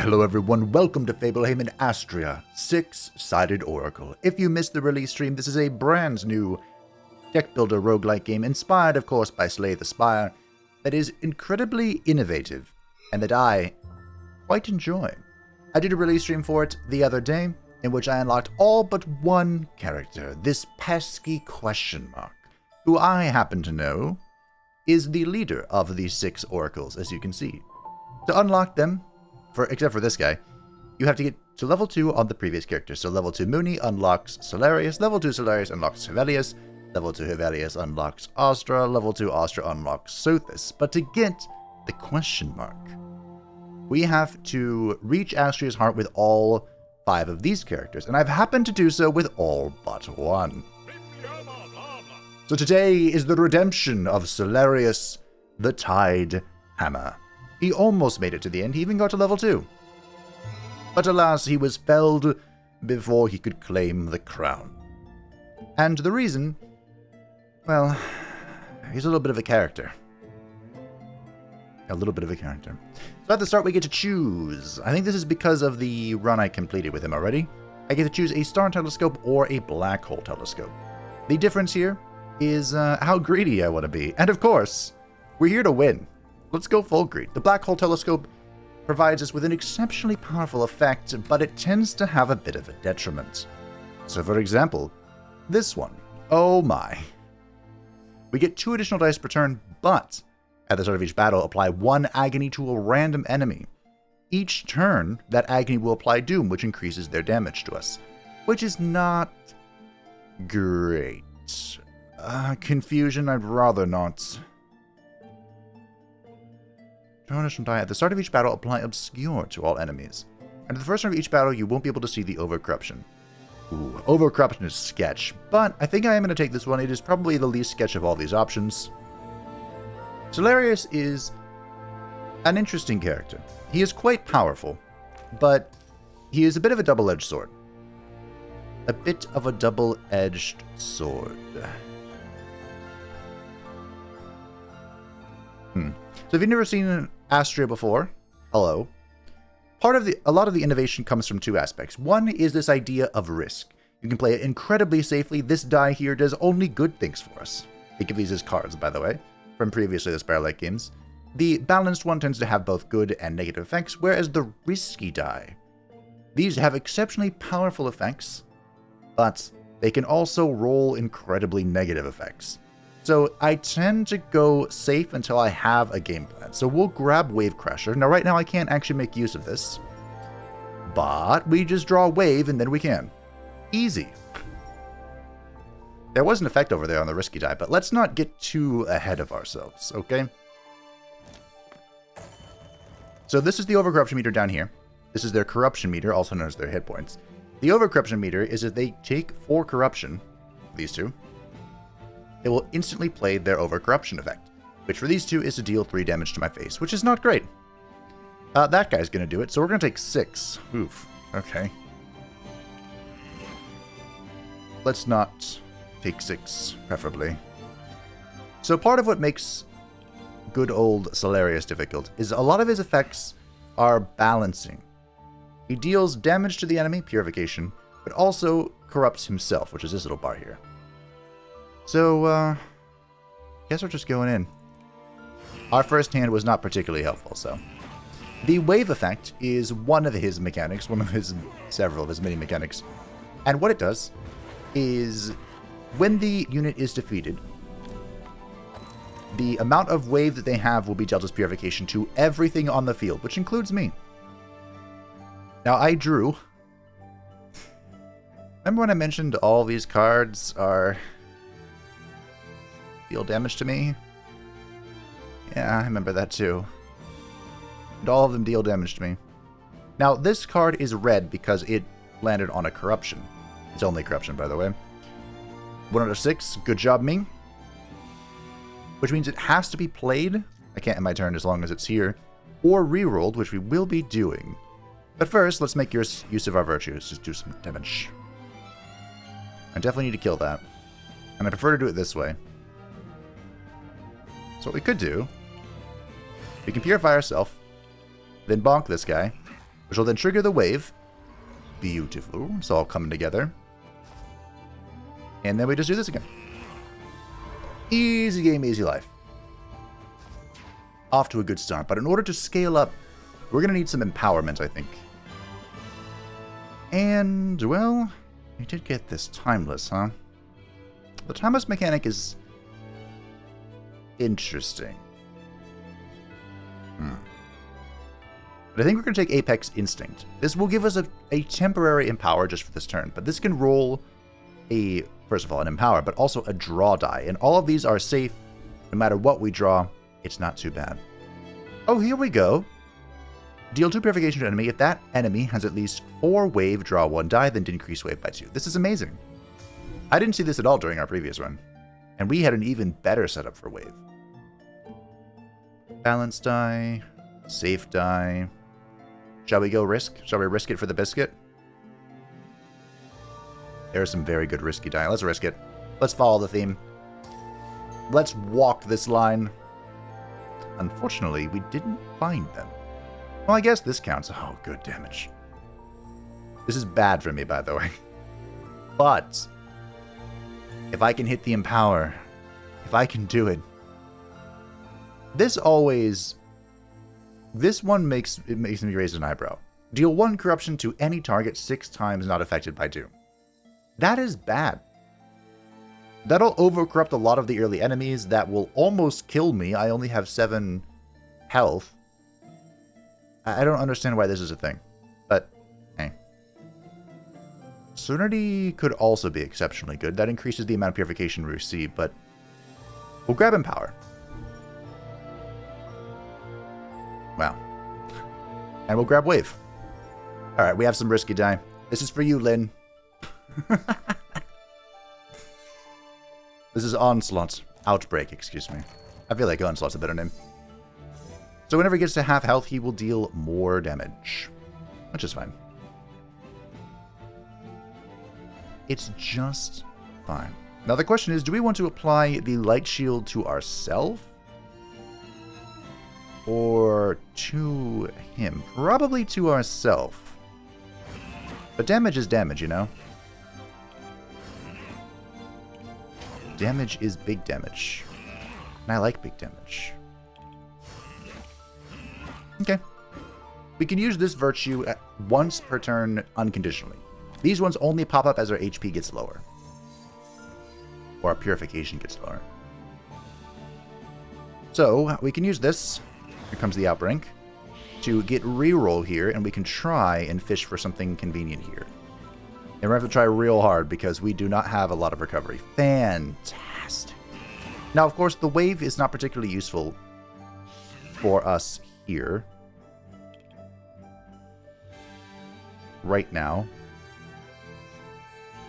Hello everyone, welcome to Fableheim and Astrea, Six-Sided Oracle. If you missed the release stream, this is a brand new deck builder roguelike game inspired of course by Slay the Spire that is incredibly innovative and that I quite enjoy. I did a release stream for it the other day in which I unlocked all but one character, this pesky question mark, who I happen to know is the leader of the 6 oracles, as you can see. To unlock them, except for this guy, you have to get to level 2 on the previous character. So level 2 Mooney unlocks Cellerius, level 2 Cellerius unlocks Hevelius, level 2 Hevelius unlocks Astra, level 2 Astra unlocks Sothis. But to get the question mark, we have to reach Astrea's heart with all 5 of these characters, and I've happened to do so with all but one. So today is the redemption of Cellerius, the Tide Hammer. He almost made it to the end, he even got to level 2. But alas, he was felled before he could claim the crown. And the reason, well, he's a little bit of a character. So at the start we get to choose. I think this is because of the run I completed with him already. I get to choose a star telescope or a black hole telescope. The difference here is how greedy I want to be. And of course, we're here to win. Let's go full greed. The black hole telescope provides us with an exceptionally powerful effect, but it tends to have a bit of a detriment. So for example, this one. Oh my. We get 2 additional dice per turn, but at the start of each battle, apply 1 agony to a random enemy. Each turn, that agony will apply doom, which increases their damage to us, which is not great. Confusion, I'd rather not. At the start of each battle, apply Obscure to all enemies. And at the first turn of each battle, you won't be able to see the Overcorruption. Ooh, Overcorruption is sketch, but I think I am going to take this one. It is probably the least sketch of all these options. Cellerius is an interesting character. He is quite powerful, but he is a bit of a double-edged sword. A bit of a double-edged sword. So if you've never seen Astrea before, hello. A lot of the innovation comes from 2 aspects. One is this idea of risk. You can play it incredibly safely. This die here does only good things for us. Think of these as cards, by the way, from previously the Spire-like games. The balanced one tends to have both good and negative effects, whereas the risky die, these have exceptionally powerful effects, but they can also roll incredibly negative effects. So I tend to go safe until I have a game plan. So we'll grab Wave Crasher. Now right now I can't actually make use of this, but we just draw a wave and then we can. Easy. There was an effect over there on the risky die, but let's not get too ahead of ourselves, okay? So this is the Overcorruption meter down here. This is their Corruption meter, also known as their hit points. The Overcorruption meter is if they take 4 Corruption, these 2, it will instantly play their Overcorruption effect, which for these 2 is to deal 3 damage to my face, which is not great. That guy's going to do it, so we're going to take 6. Oof. Okay. Let's not take 6, preferably. So part of what makes good old Cellerius difficult is a lot of his effects are balancing. He deals damage to the enemy, Purification, but also corrupts himself, which is this little bar here. So, guess we're just going in. Our first hand was not particularly helpful, so. The wave effect is one of his mechanics, several of his mini mechanics. And what it does is, when the unit is defeated, the amount of wave that they have will be dealt as purification to everything on the field, which includes me. Now, I drew. Remember when I mentioned all these cards are deal damage to me? Yeah, I remember that too. And all of them deal damage to me. Now, this card is red because it landed on a Corruption. It's only Corruption, by the way. 1 out of 6. Good job, me. Which means it has to be played. I can't end my turn as long as it's here. Or rerolled, which we will be doing. But first, let's make use of our virtues. Just do some damage. I definitely need to kill that. And I prefer to do it this way. So what we could do, we can purify ourselves, then bonk this guy, which will then trigger the wave. Beautiful. It's all coming together. And then we just do this again. Easy game, easy life. Off to a good start. But in order to scale up, we're going to need some empowerment, I think. And, well, we did get this timeless, huh? The timeless mechanic is interesting. But I think we're going to take Apex Instinct. This will give us a temporary empower just for this turn. But this can roll a, first of all, an empower, but also a draw die. And all of these are safe. No matter what we draw, it's not too bad. Oh, here we go. Deal 2 purification to enemy. If that enemy has at least 4 wave, draw 1 die, then decrease wave by 2. This is amazing. I didn't see this at all during our previous run. And we had an even better setup for wave. Balance die. Safe die. Shall we go risk? Shall we risk it for the biscuit? There are some very good risky die. Let's risk it. Let's follow the theme. Let's walk this line. Unfortunately, we didn't find them. Well, I guess this counts. Oh, good damage. This is bad for me, by the way. But if I can hit the empower, if I can do it, this one makes me raise an eyebrow. Deal 1 corruption to any target 6 times not affected by doom. That is bad. That'll overcorrupt a lot of the early enemies. That will almost kill me. I only have 7 health. I don't understand why this is a thing. But, hey. Serenity could also be exceptionally good. That increases the amount of purification we receive, but we'll grab Empower. Wow. And we'll grab Wave. Alright, we have some risky die. This is for you, Lynn. This is Onslaught. Outbreak, excuse me. I feel like Onslaught's a better name. So whenever he gets to half health, he will deal more damage. Which is fine. It's just fine. Now the question is, do we want to apply the light shield to ourselves? Or to him? Probably to ourselves. But damage is damage, you know? Damage is big damage. And I like big damage. Okay. We can use this virtue once per turn unconditionally. These ones only pop up as our HP gets lower. Or our purification gets lower. So, we can use this. Here comes the Outbrink. To get reroll here, and we can try and fish for something convenient here. And we're going to have to try real hard because we do not have a lot of recovery. Fantastic. Now, of course, the wave is not particularly useful for us here. Right now.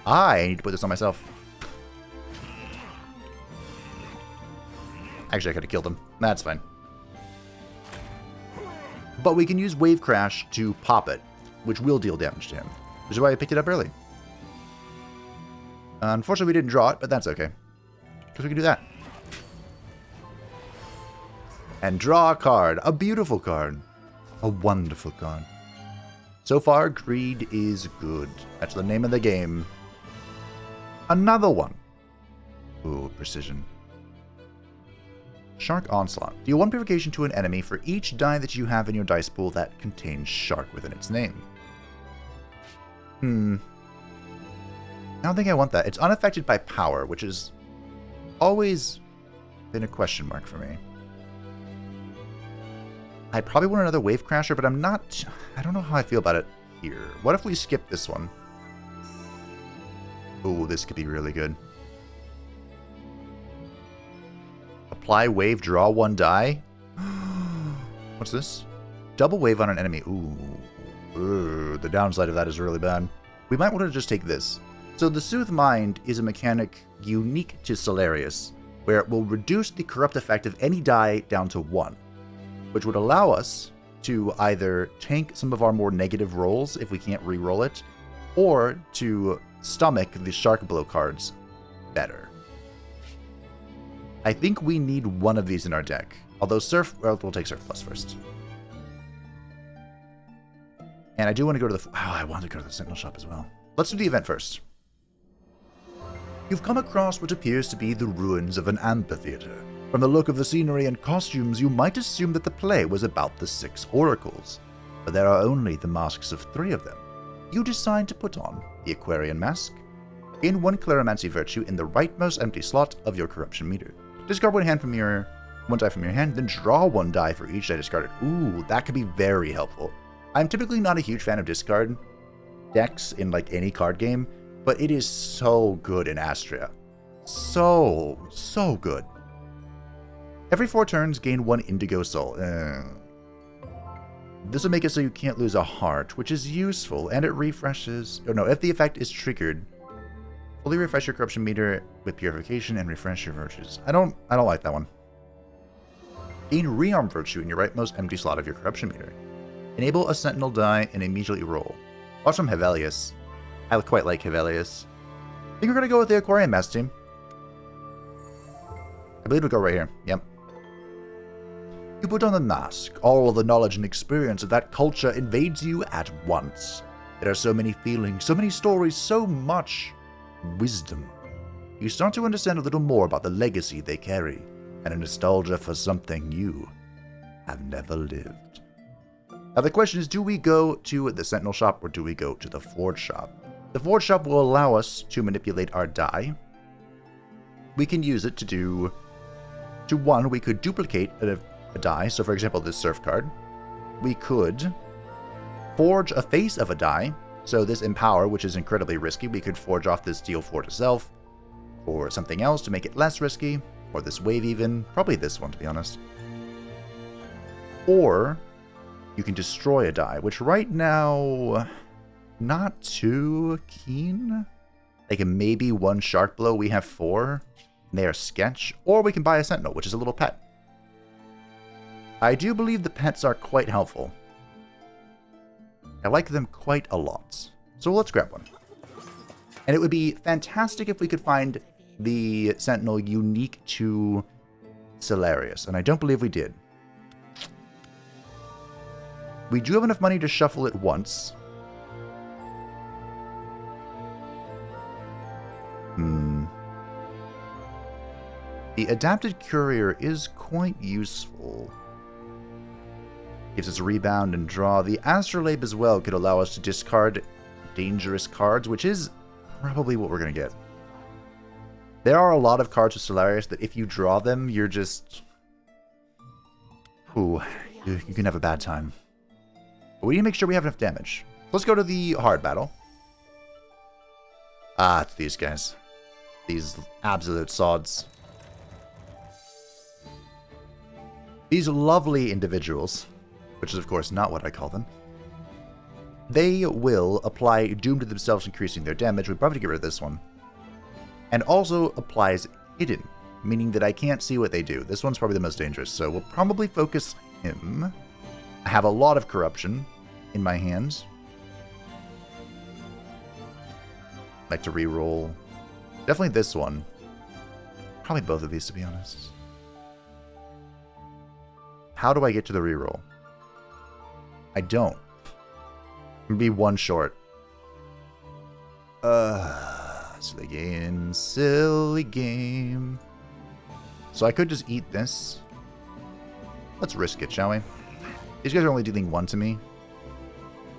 I need to put this on myself. Actually, I could have killed him. That's fine. But we can use Wave Crash to pop it, which will deal damage to him. Which is why I picked it up early. Unfortunately, we didn't draw it, but that's okay. Because we can do that. And draw a card. A beautiful card. A wonderful card. So far, Greed is good. That's the name of the game. Another one. Ooh, precision. Shark Onslaught. Deal 1 purification to an enemy for each die that you have in your dice pool that contains shark within its name. I don't think I want that. It's unaffected by power, which has always been a question mark for me. I probably want another Wave Crasher, but I don't know how I feel about it here. What if we skip this one? Ooh, this could be really good. Apply wave, draw 1 die. What's this? Double wave on an enemy. Ooh, the downside of that is really bad. We might want to just take this. So the Soothe Mind is a mechanic unique to Cellerius, where it will reduce the corrupt effect of any die down to 1, which would allow us to either tank some of our more negative rolls if we can't re-roll it, or to stomach the Shark Blow cards better. I think we need one of these in our deck. Although Surf, well, we'll take Surf Plus first. And I do want to go to the... Oh, I want to go to the Sentinel shop as well. Let's do the event first. You've come across what appears to be the ruins of an amphitheater. From the look of the scenery and costumes, you might assume that the play was about the 6 oracles. But there are only the masks of 3 of them. You decide to put on the Aquarian mask. Gain 1 Cleromancy virtue in the rightmost empty slot of your corruption meter. Discard 1 die from your hand, then draw 1 die for each die discarded. Ooh, that could be very helpful. I'm typically not a huge fan of discard decks in like any card game, but it is so good in Astrea. So good. Every 4 turns, gain 1 Indigo Soul. This will make it so you can't lose a heart, which is useful, and it refreshes... Oh no, if the effect is triggered, fully refresh your corruption meter with purification and refresh your virtues. I don't like that one. Gain Rearm Virtue in your rightmost empty slot of your corruption meter. Enable a Sentinel die and immediately roll. Watch from Hevelius. I quite like Hevelius. I think we're going to go with the Aquarian Mask team. I believe we'll go right here. Yep. You put on the mask. All the knowledge and experience of that culture invades you at once. There are so many feelings, so many stories, so much wisdom. You start to understand a little more about the legacy they carry, and a nostalgia for something you have never lived. Now the question is, do we go to the Sentinel shop or do we go to the Forge shop? The Forge shop will allow us to manipulate our die. We can use it to do... one, we could duplicate a die. So for example, this Surf card. We could forge a face of a die. So this Empower, which is incredibly risky, we could forge off this Steel Fort itself, or something else to make it less risky, or this Wave even. Probably this one, to be honest. Or you can destroy a die, which right now, not too keen. Like maybe 1 Shark Blow, we have 4, and they are sketch. Or we can buy a Sentinel, which is a little pet. I do believe the pets are quite helpful. I like them quite a lot. So let's grab one. And it would be fantastic if we could find the Sentinel unique to Cellerius. And I don't believe we did. We do have enough money to shuffle it once. The Adapted Courier is quite useful. Gives us a rebound and draw. The Astrolabe as well could allow us to discard dangerous cards, which is probably what we're going to get. There are a lot of cards with Cellerius that if you draw them, you're just... Ooh, you can have a bad time. But we need to make sure we have enough damage. Let's go to the hard battle. Ah, it's these guys. These absolute sods. These lovely individuals, which is of course not what I call them, they will apply Doom to themselves, increasing their damage. We'd probably get rid of this one. And also applies Hidden, meaning that I can't see what they do. This one's probably the most dangerous, so we'll probably focus him. I have a lot of corruption in my hands. Like to reroll. Definitely this one. Probably both of these, to be honest. How do I get to the reroll? I don't. I'm gonna be 1 short. Silly game, silly game. So I could just eat this. Let's risk it, shall we? These guys are only dealing 1 to me.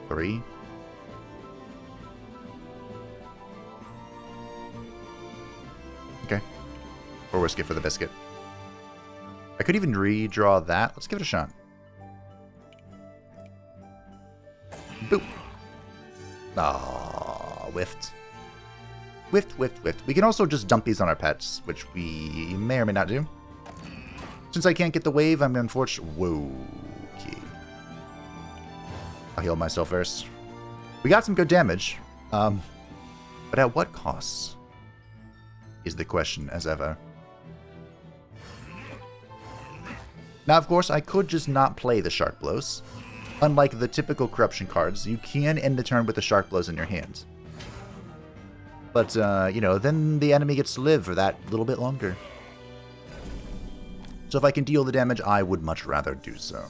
3. Okay. Or risk it for the biscuit. I could even redraw that. Let's give it a shot. Boop. Ah, whiffed. Whiffed, whiffed, whiffed. We can also just dump these on our pets, which we may or may not do. Since I can't get the wave, I'm unfortunate. Whoa. Okay. I'll heal myself first. We got some good damage. But at what cost? Is the question, as ever. Now, of course, I could just not play the Shark Blows. Unlike the typical corruption cards, you can end the turn with the Shark Blows in your hand. But, you know, then the enemy gets to live for that little bit longer. So if I can deal the damage, I would much rather do so.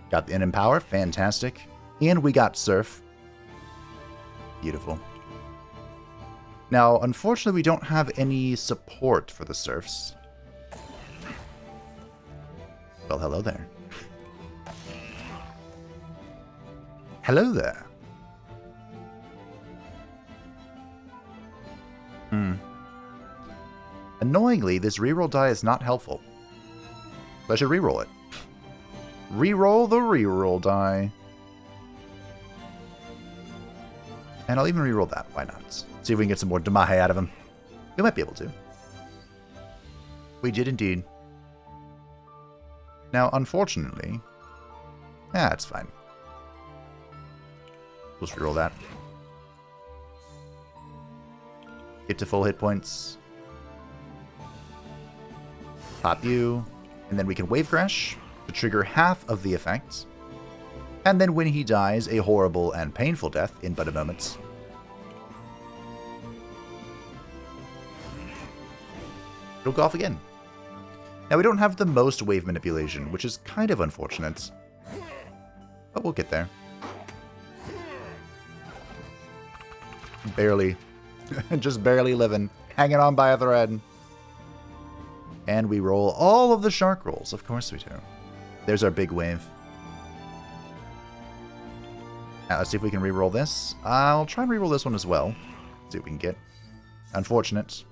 Got the Empower, fantastic. And we got Surf. Beautiful. Now, unfortunately, we don't have any support for the Surfs. Well, hello there. Hello there. Annoyingly, this reroll die is not helpful. So I should reroll it. Reroll the reroll die. And I'll even reroll that. Why not? See if we can get some more Damahe out of him. We might be able to. We did indeed. Now, unfortunately... it's fine. We'll just reroll that. Get to full hit points. Pop you. And then we can Wave Crash to trigger half of the effects. And then when he dies, a horrible and painful death in but a moment. It'll go off again. Now, we don't have the most wave manipulation, which is kind of unfortunate. But we'll get there. Barely. Just barely living. Hanging on by a thread. And we roll all of the shark rolls. Of course we do. There's our big wave. Now, let's see if we can reroll this. I'll try and reroll this one as well. See what we can get. Unfortunate.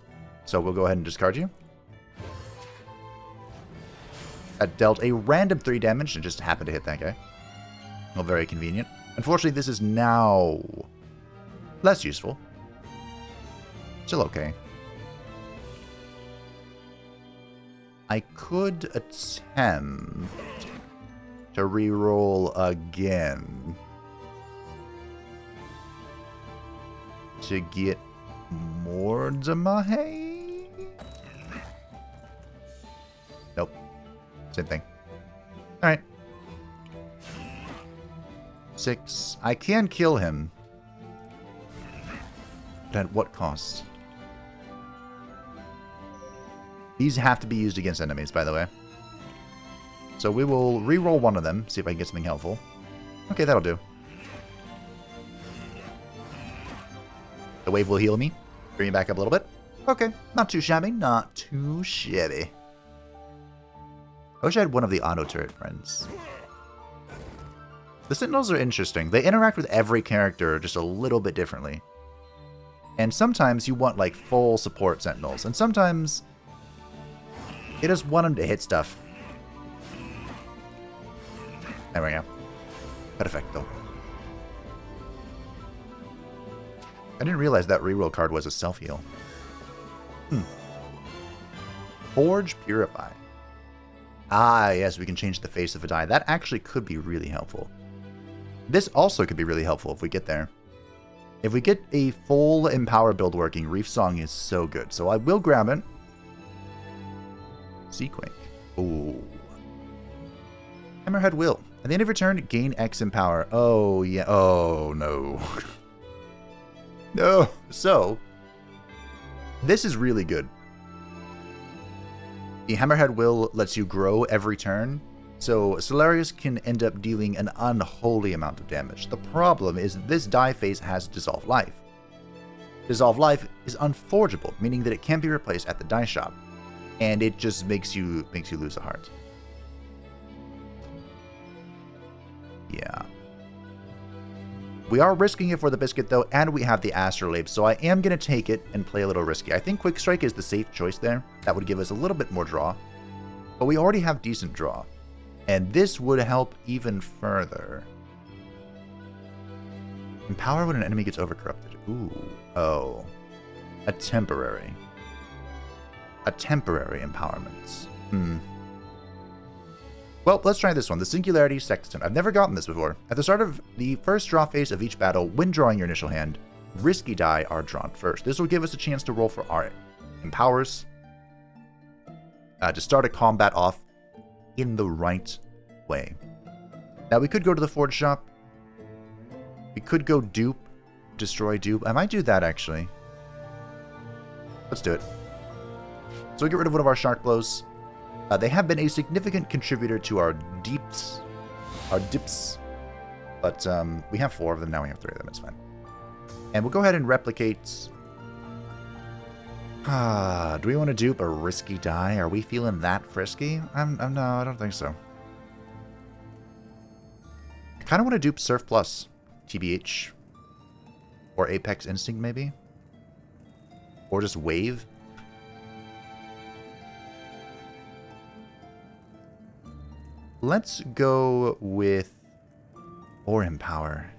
So we'll go ahead and discard you. That dealt a random 3 damage and just happened to hit that guy. Well, very convenient. Unfortunately, this is now less useful. Still okay. I could attempt to reroll again to get more Damahe? Nope. Same thing. Alright. 6. I can kill him. But at what cost? These have to be used against enemies, by the way. So we will re-roll one of them, see if I can get something helpful. Okay, that'll do. The wave will heal me. Bring me back up a little bit. Okay, not too shabby. Not too shabby. I wish I had one of the auto turret friends. The Sentinels are interesting. They interact with every character just a little bit differently. And sometimes you want, like, full support Sentinels. And sometimes you just want them to hit stuff. There we go. Perfecto. I didn't realize that reroll card was a self-heal. Forge Purify. Ah, yes, we can change the face of a die. That actually could be really helpful. This also could be really helpful if we get there. If we get a full Empower build working, Reef Song is so good. So I will grab it. Seaquake. Ooh. Hammerhead will. At the end of your turn, gain X Empower. Oh, yeah. Oh, no. No. So, this is really good. The Hammerhead will lets you grow every turn. So, Cellerius can end up dealing an unholy amount of damage. The problem is this die phase has Dissolve Life. Dissolve Life is unforgeable, meaning that it can't be replaced at the die shop. And it just makes you lose a heart. Yeah. We are risking it for the biscuit, though, and we have the Astrolabe, so I am going to take it and play a little risky. I think Quick Strike is the safe choice there. That would give us a little bit more draw. But we already have decent draw. And this would help even further. Empower when an enemy gets overcorrupted. Ooh. Oh. A temporary empowerment. Well, let's try this one. The Singularity Sextant. I've never gotten this before. At the start of the first draw phase of each battle, when drawing your initial hand, risky die are drawn first. This will give us a chance to roll for our empowers. To start a combat off in the right way. Now, we could go to the Forge Shop. We could go dupe. Destroy dupe. I might do that, actually. Let's do it. So we get rid of one of our Shark Blows. They have been a significant contributor to our dips. But we have 4 of them, now we have 3 of them, it's fine. And we'll go ahead and replicate... do we want to dupe a risky die? Are we feeling that frisky? No, I don't think so. I kind of want to dupe Surf Plus, TBH. Or Apex Instinct, maybe? Or just Wave? Let's go with Orion Power.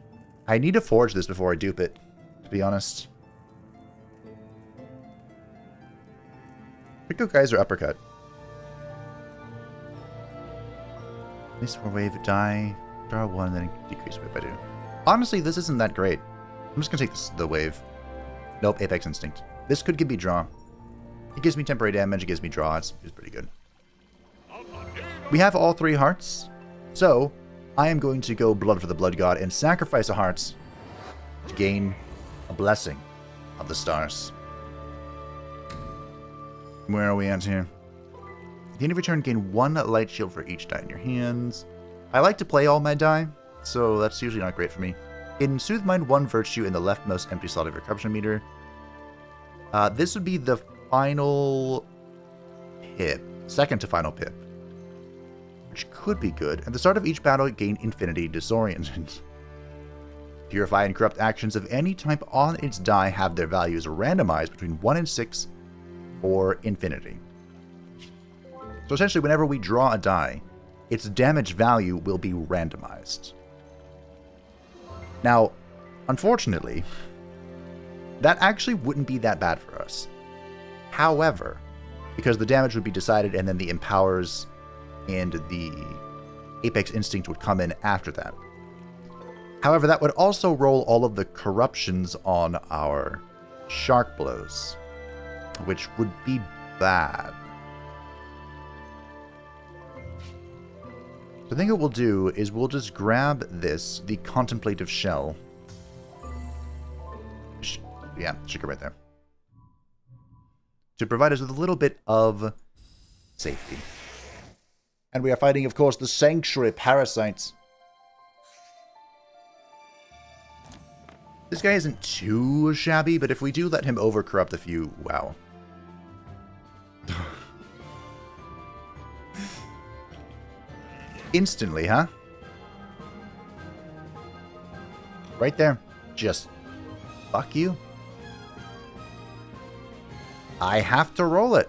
I need to forge this before I dupe it, to be honest. Pick up Geyser Uppercut. Miss for wave, die, draw 1, then decrease whip I do. Honestly, this isn't that great. I'm just gonna take the wave. Nope, Apex Instinct. This could give me draw. It gives me temporary damage, it gives me draw, it's pretty good. We have all 3 hearts, so I am going to go Blood for the Blood God and sacrifice a heart to gain a blessing of the stars. Where are we at here? At the end of your turn, gain 1 light shield for each die in your hands. I like to play all my die, so that's usually not great for me. In Soothe Mind, 1 virtue in the leftmost empty slot of your corruption meter. This would be the final pip. Second to final pip. Which could be good. At the start of each battle, gain Infinity Disoriented. Purify and corrupt actions of any type on its die have their values randomized between 1 and 6 or infinity. So essentially, whenever we draw a die, its damage value will be randomized. Now, unfortunately, that actually wouldn't be that bad for us. However, because the damage would be decided and then the empowers and the Apex Instinct would come in after that. However, that would also roll all of the corruptions on our Shark Blows, which would be bad. So I think what we'll do is we'll just grab this, the Contemplative Shell. Yeah, should go right there. To provide us with a little bit of safety. And we are fighting, of course, the Sanctuary Parasites. This guy isn't too shabby, but if we do let him overcorrupt a few... Wow. Instantly, huh? Right there. Just... fuck you. I have to roll it.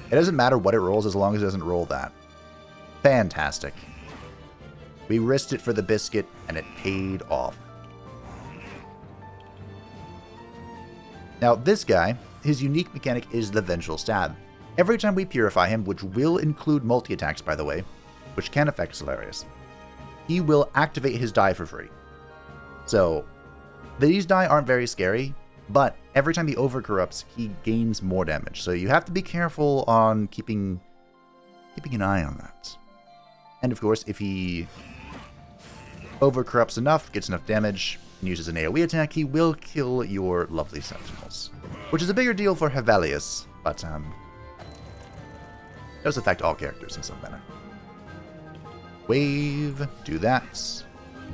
It doesn't matter what it rolls as long as it doesn't roll that. Fantastic. We risked it for the biscuit, and it paid off. Now, this guy, his unique mechanic is the Vengeful Stab. Every time we purify him, which will include multi-attacks, by the way, which can affect Cellerius, he will activate his die for free. So, these die aren't very scary, but every time he overcorrupts, he gains more damage. So you have to be careful on keeping an eye on that. And of course, if he overcorrupts enough, gets enough damage, and uses an AoE attack, he will kill your lovely sentinels. Which is a bigger deal for Hevelius, but it does affect all characters in some manner. Wave, do that,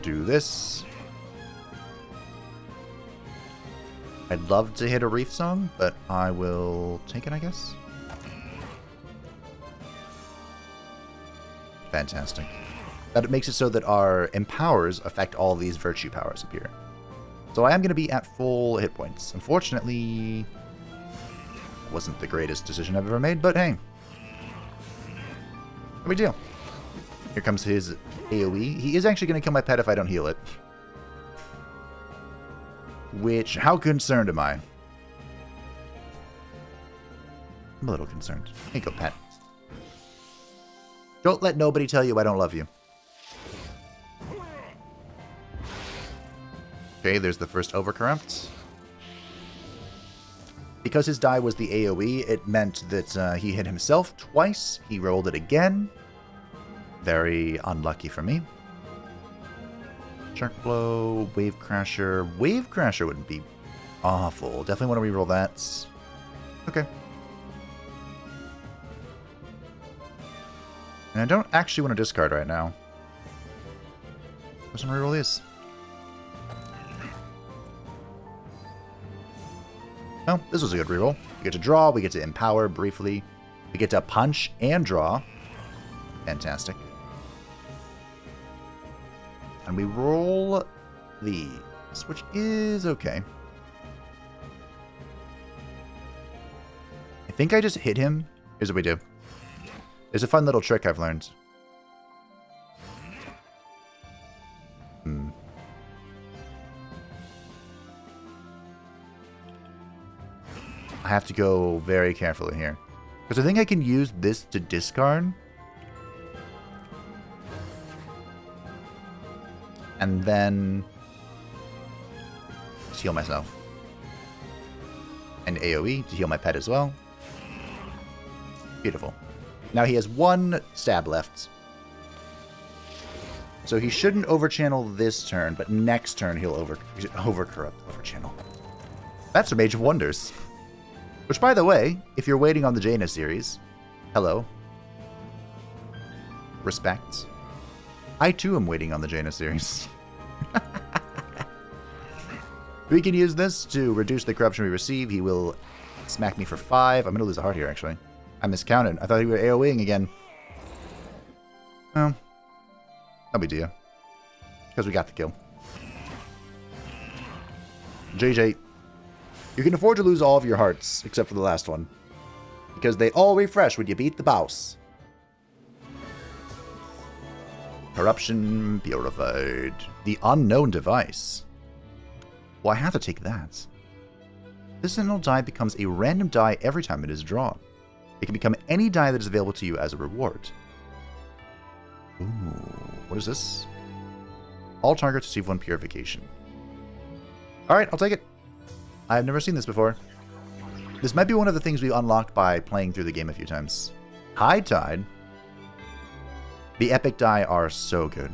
do this. I'd love to hit a Reef Song, but I will take it, I guess. Fantastic. That makes it so that our empowers affect all these virtue powers up here. So I am going to be at full hit points. Unfortunately, it wasn't the greatest decision I've ever made, but hey. No big deal. Here comes his AoE. He is actually going to kill my pet if I don't heal it. Which, how concerned am I? I'm a little concerned. Here you go, pet. Don't let nobody tell you I don't love you. Okay, there's the first overcorrupt. Because his die was the AoE, it meant that he hit himself twice. He rolled it again. Very unlucky for me. Shark Blow, Wave Crasher. Wave Crasher wouldn't be awful. Definitely want to reroll that. Okay. And I don't actually want to discard right now. Let's reroll these. Oh, this was a good reroll. We get to draw, we get to empower briefly. We get to punch and draw. Fantastic. And we roll these, which is okay. I think I just hit him. Here's what we do. There's a fun little trick I've learned. I have to go very carefully here. Because I think I can use this to discard. And then just heal myself. And AoE to heal my pet as well. Beautiful. Now he has one stab left. So he shouldn't overchannel this turn, but next turn he'll overchannel. That's a Mage of Wonders. Which, by the way, if you're waiting on the Jaina series, hello. Respect. I too am waiting on the Jaina series. We can use this to reduce the corruption we receive. He will smack me for 5. I'm going to lose a heart here, actually. I miscounted. I thought he were AoEing again. Well, no big deal. Because we got the kill. JJ. You can afford to lose all of your hearts, except for the last one. Because they all refresh when you beat the boss. Corruption purified. The unknown device. Well, I have to take that. This sentinel die becomes a random die every time it is drawn. It can become any die that is available to you as a reward. Ooh, what is this? All targets receive 1 purification. Alright, I'll take it. I've never seen this before. This might be one of the things we unlocked by playing through the game a few times. High Tide. The epic die are so good.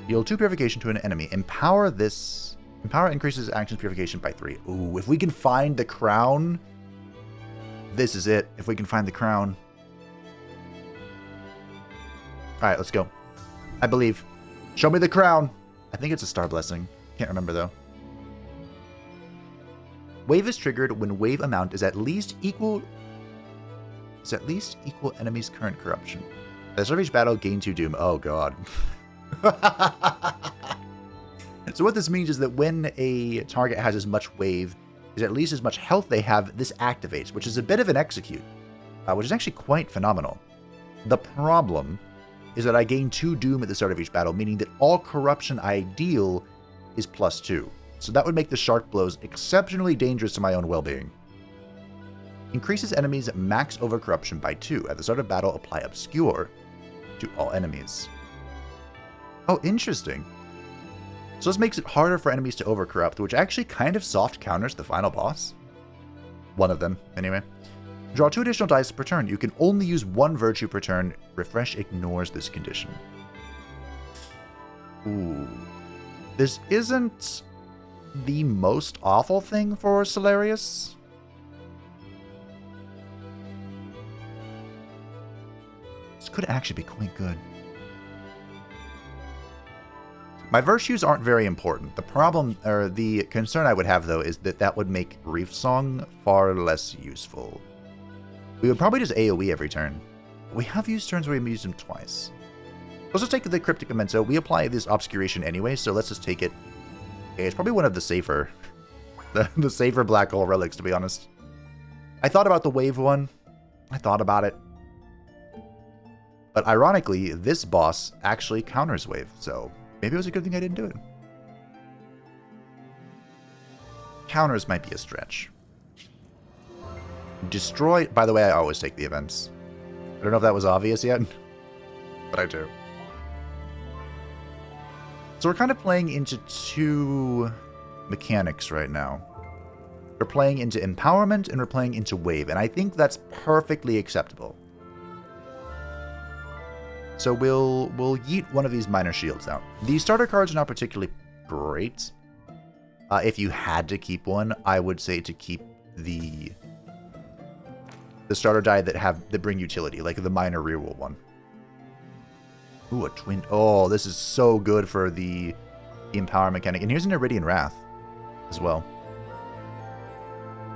Deal 2 purification to an enemy. Empower this. Empower increases actions purification by 3. Ooh, if we can find the crown. This is it. If we can find the crown. Alright, let's go. I believe. Show me the crown. I think it's a star blessing. Can't remember though. Wave is triggered when wave amount is at least equal enemy's current corruption. At the start of each battle, gain 2 doom. Oh god. So what this means is that when a target has as much wave, is at least as much health they have, this activates, which is a bit of an execute, which is actually quite phenomenal. The problem is that I gain 2 doom at the start of each battle, meaning that all corruption I deal is +2. So that would make the shark blows exceptionally dangerous to my own well-being. Increases enemies' max over corruption by 2. At the start of battle, apply Obscure to all enemies. Oh, interesting. So this makes it harder for enemies to overcorrupt, which actually kind of soft counters the final boss. One of them, anyway. Draw 2 additional dice per turn. You can only use 1 virtue per turn. Refresh ignores this condition. Ooh. This isn't the most awful thing for Cellerius. This could actually be quite good. My virtues aren't very important. The problem, or the concern I would have, though, is that that would make Reef Song far less useful. We would probably just AoE every turn. We have used turns where we've used them twice. Let's just take the Cryptic Memento. We apply this Obscuration anyway, so let's just take it. Okay, it's probably one of the safer, the safer black hole relics, to be honest. I thought about the wave one. I thought about it. But ironically, this boss actually counters wave, so maybe it was a good thing I didn't do it. Counters might be a stretch. Destroy... By the way, I always take the events. I don't know if that was obvious yet, but I do. So we're kind of playing into 2 mechanics right now. We're playing into empowerment and we're playing into wave, and I think that's perfectly acceptable. So we'll yeet one of these minor shields out. These starter cards are not particularly great. If you had to keep one, I would say to keep the starter die that bring utility, like the minor reroll one. Ooh, a twin. Oh, this is so good for the Empower mechanic. And here's an Iridian Wrath as well.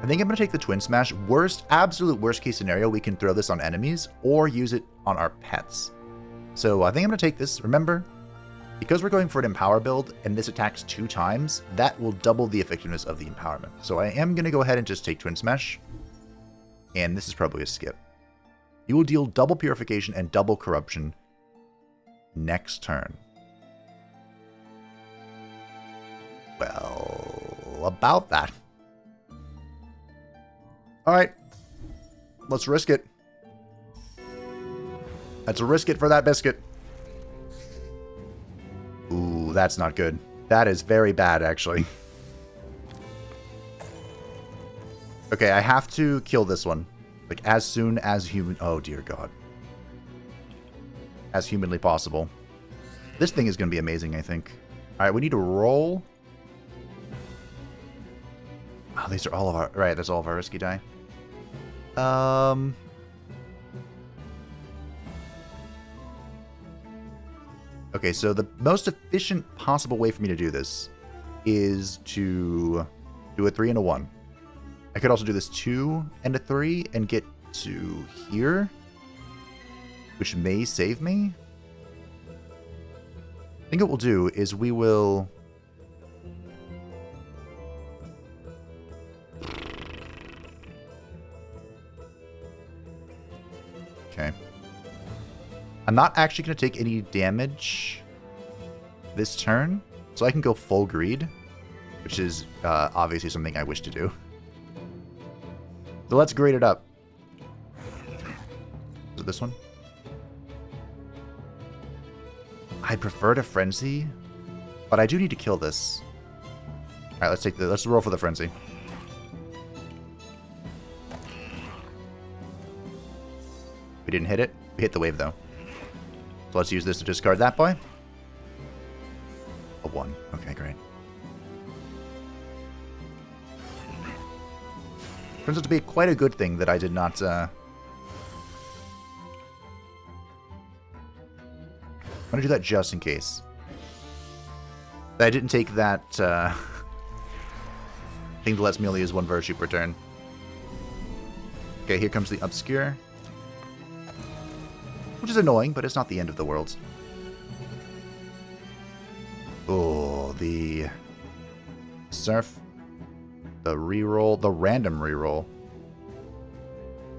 I think I'm going to take the Twin Smash. Absolute worst case scenario, we can throw this on enemies or use it on our pets. So I think I'm going to take this. Remember, because we're going for an Empower build and this attacks 2 times, that will double the effectiveness of the empowerment. So I am going to go ahead and just take Twin Smash. And this is probably a skip. You will deal double Purification and double Corruption next turn. Well, about that. Alright. Let's risk it. Let's risk it for that biscuit. Ooh, that's not good. That is very bad, actually. Okay, I have to kill this one. Like, as soon as human... Oh, dear God. As humanly possible. This thing is going to be amazing, I think. Alright, we need to roll. Oh, these are all of our... Right, that's all of our risky die. Okay, so the most efficient possible way for me to do this is to do a 3 and a 1. I could also do this 2 and a 3 and get to here, which may save me. I think what we'll do is we will... Okay. I'm not actually going to take any damage this turn, so I can go full greed, which is obviously something I wish to do. So let's grade it up. Is it this one? I prefer to Frenzy, but I do need to kill this. Alright, let's roll for the Frenzy. We didn't hit it. We hit the wave, though. So let's use this to discard that boy. A 1. Okay, great. Turns out to be quite a good thing that I did not... I'm going to do that just in case. I didn't take that thing that lets me only use 1 Virtue per turn. Okay, here comes the Obscure. Which is annoying, but it's not the end of the world. Oh, the Surf, the reroll, the random reroll,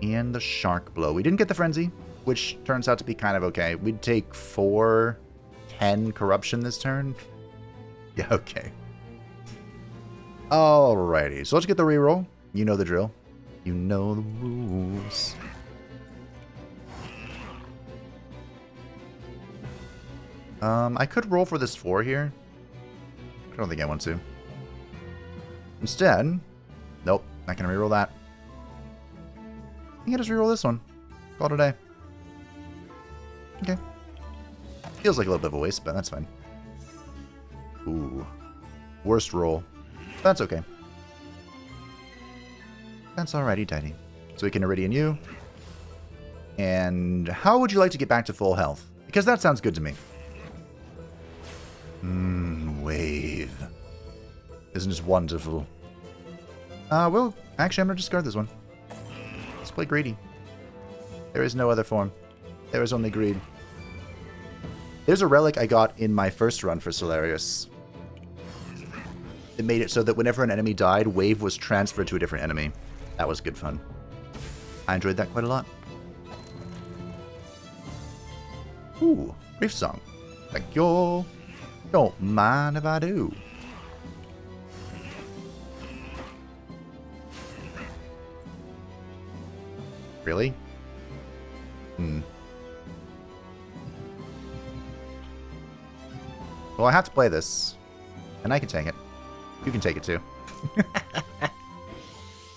and the Shark Blow. We didn't get the Frenzy, which turns out to be kind of okay. We'd take 4/10 Corruption this turn. Yeah, okay. Alrighty, so let's get the reroll. You know the drill. You know the rules. I could roll for this 4 here. I don't think I want to. Instead, nope, not gonna reroll that. I think I just reroll this one. Call it a day. Okay. Feels like a little bit of a waste, but that's fine. Ooh. Worst roll. That's okay. That's alrighty tighty. So we can Iridian you. And how would you like to get back to full health? Because that sounds good to me. Wave. Isn't this wonderful? Well, actually, I'm going to discard this one. Let's play greedy. There is no other form. There is only greed. There's a relic I got in my first run for Cellerius. It made it so that whenever an enemy died, wave was transferred to a different enemy. That was good fun. I enjoyed that quite a lot. Ooh, Reef Song. Thank you. Don't mind if I do. Really? Well, I have to play this. And I can take it. You can take it too.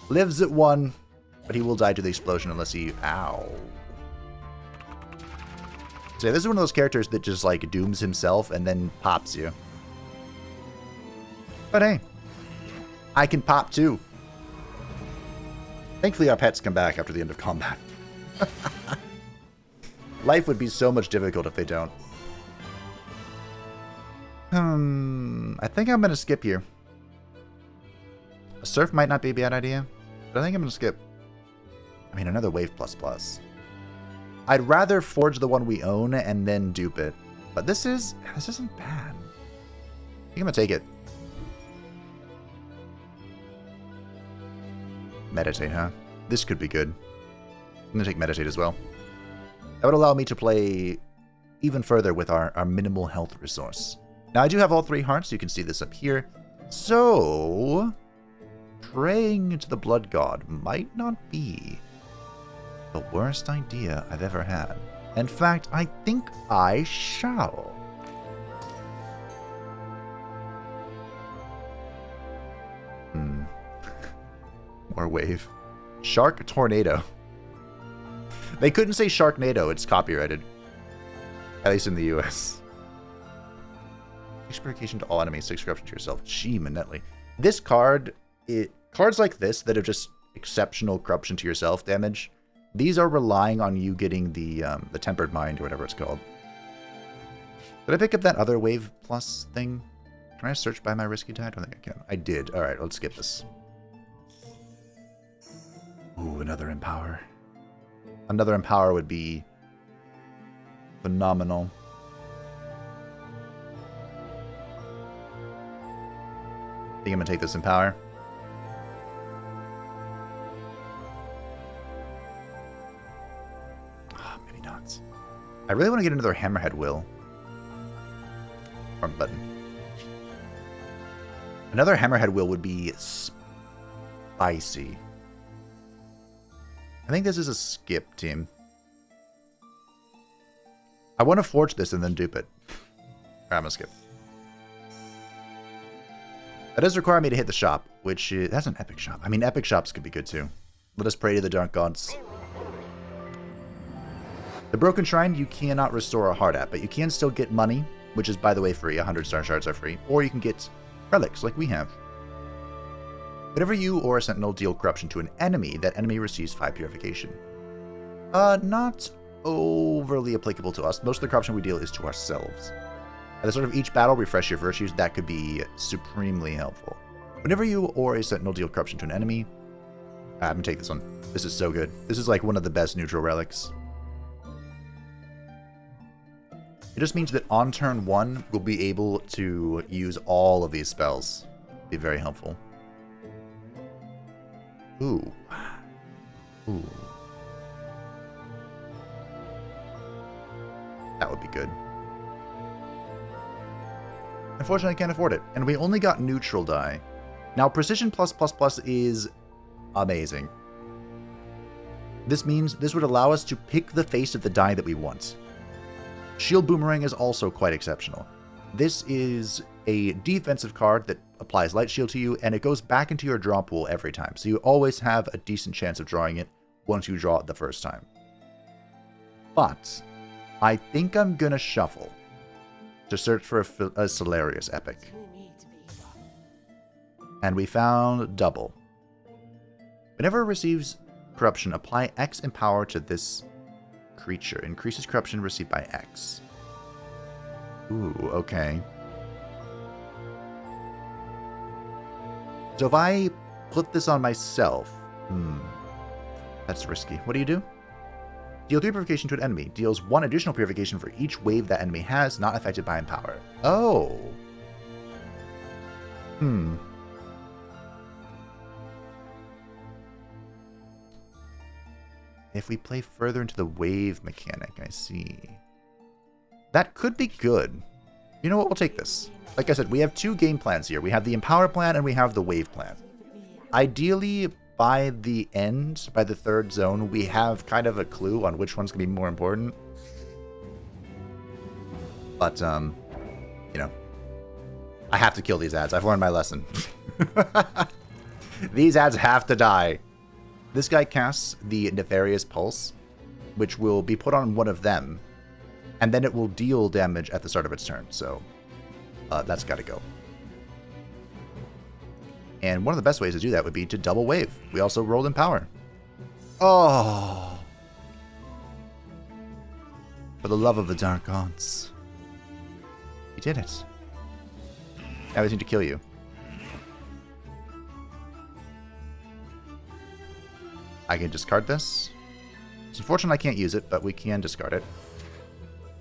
Lives at 1, but he will die to the explosion unless he... Ow. So yeah, this is one of those characters that just, like, dooms himself and then pops you. But hey, I can pop too. Thankfully, our pets come back after the end of combat. Life would be so much difficult if they don't. I think I'm going to skip here. A surf might not be a bad idea, but I think I'm going to skip. I mean, another wave plus plus. I'd rather forge the one we own and then dupe it. But this isn't bad. I think I'm going to take it. Meditate, huh? This could be good. I'm going to take Meditate as well. That would allow me to play even further with our minimal health resource. Now, I do have all 3 hearts. You can see this up here. So, praying to the blood god might not be the worst idea I've ever had. In fact, I think I shall. More wave. Shark Tornado. They couldn't say Sharknado. It's copyrighted. At least in the US. 6 purification to all enemies, 6 corruption to yourself. Gee, Manetly. This card, cards like this that are just exceptional corruption to yourself damage, these are relying on you getting the Tempered Mind or whatever it's called. Did I pick up that other wave plus thing? Can I search by my risky die? I don't think I can. I did. Alright, let's skip this. Ooh, another Empower. Another Empower would be phenomenal. I think I'm going to take this Empower. Oh, maybe not. I really want to get another Hammerhead Will. Wrong button. Another Hammerhead Will would be spicy. I think this is a skip, team. I want to forge this and then dupe it. Alright, I'm going to skip. That does require me to hit the shop, which is... That's an epic shop. I mean, epic shops could be good too. Let us pray to the dark gods. The Broken Shrine, you cannot restore a heart at, but you can still get money, which is, by the way, free. 100 star shards are free. Or you can get relics, like we have. Whenever you or a sentinel deal corruption to an enemy, that enemy receives 5 purification. Not overly applicable to us. Most of the corruption we deal is to ourselves. At the start of each battle, refresh your virtues. That could be supremely helpful. Whenever you or a sentinel deal corruption to an enemy... I'm going to take this one. This is so good. This is like one of the best neutral relics. It just means that on turn 1, we'll be able to use all of these spells. Be very helpful. Ooh. Ooh. That would be good. Unfortunately, I can't afford it. And we only got neutral die. Now, Precision plus is amazing. This means this would allow us to pick the face of the die that we want. Shield Boomerang is also quite exceptional. This is a defensive card that applies Light Shield to you, and it goes back into your draw pool every time. So you always have a decent chance of drawing it once you draw it the first time. But I think I'm going to shuffle to search for a Cellerius epic. And we found double. Whenever it receives corruption, apply X Empower to this creature. Increases corruption received by X. Ooh, okay. So if I put this on myself... That's risky. What do you do? Deal 3 purification to an enemy. Deals 1 additional purification for each wave that enemy has, not affected by Empower. Oh. If we play further into the wave mechanic, I see. That could be good. You know what? We'll take this. Like I said, we have 2 game plans here. We have the Empower plan and we have the Wave plan. Ideally, by the end, by the 3rd zone, we have kind of a clue on which one's going to be more important. But, you know, I have to kill these ads. I've learned my lesson. These ads have to die. This guy casts the Nefarious Pulse, which will be put on one of them, and then it will deal damage at the start of its turn, so that's got to go. And one of the best ways to do that would be to double wave. We also rolled Empower. Oh! For the love of the dark gods. We did it. Now we need to kill you. I can discard this. It's unfortunate I can't use it, but we can discard it.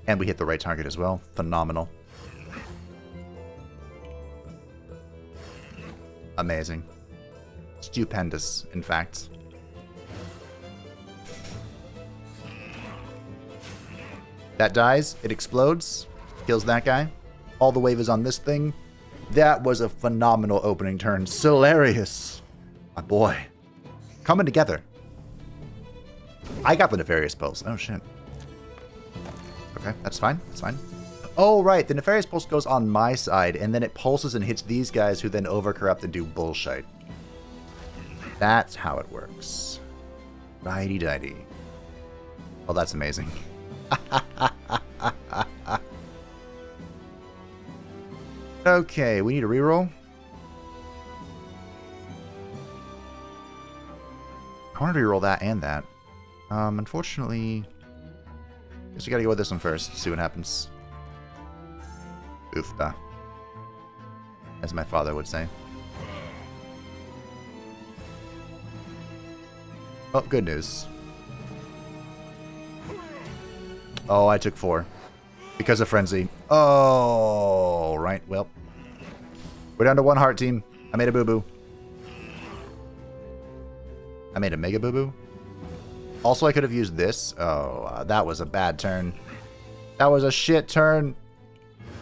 And we hit the right target as well. Phenomenal. Amazing. Stupendous, in fact. That dies. It explodes. Kills that guy. All the wave is on this thing. That was a phenomenal opening turn. Cellerius. My boy. Coming together. I got the Nefarious Pulse. Oh, shit. Okay, that's fine. That's fine. Oh, right. The Nefarious Pulse goes on my side, and then it pulses and hits these guys who then overcorrupt and do bullshit. That's how it works. Righty-dighty. Oh, that's amazing. Okay, we need a reroll. I wanted to reroll that and that. Unfortunately, I guess we gotta go with this one first, see what happens. Oofda. As my father would say. Oh, good news. Oh, I took 4. Because of Frenzy. Oh, right, well. We're down to 1 heart, team. I made a boo-boo. I made a mega boo-boo. Also, I could have used this. Oh, that was a bad turn. That was a shit turn.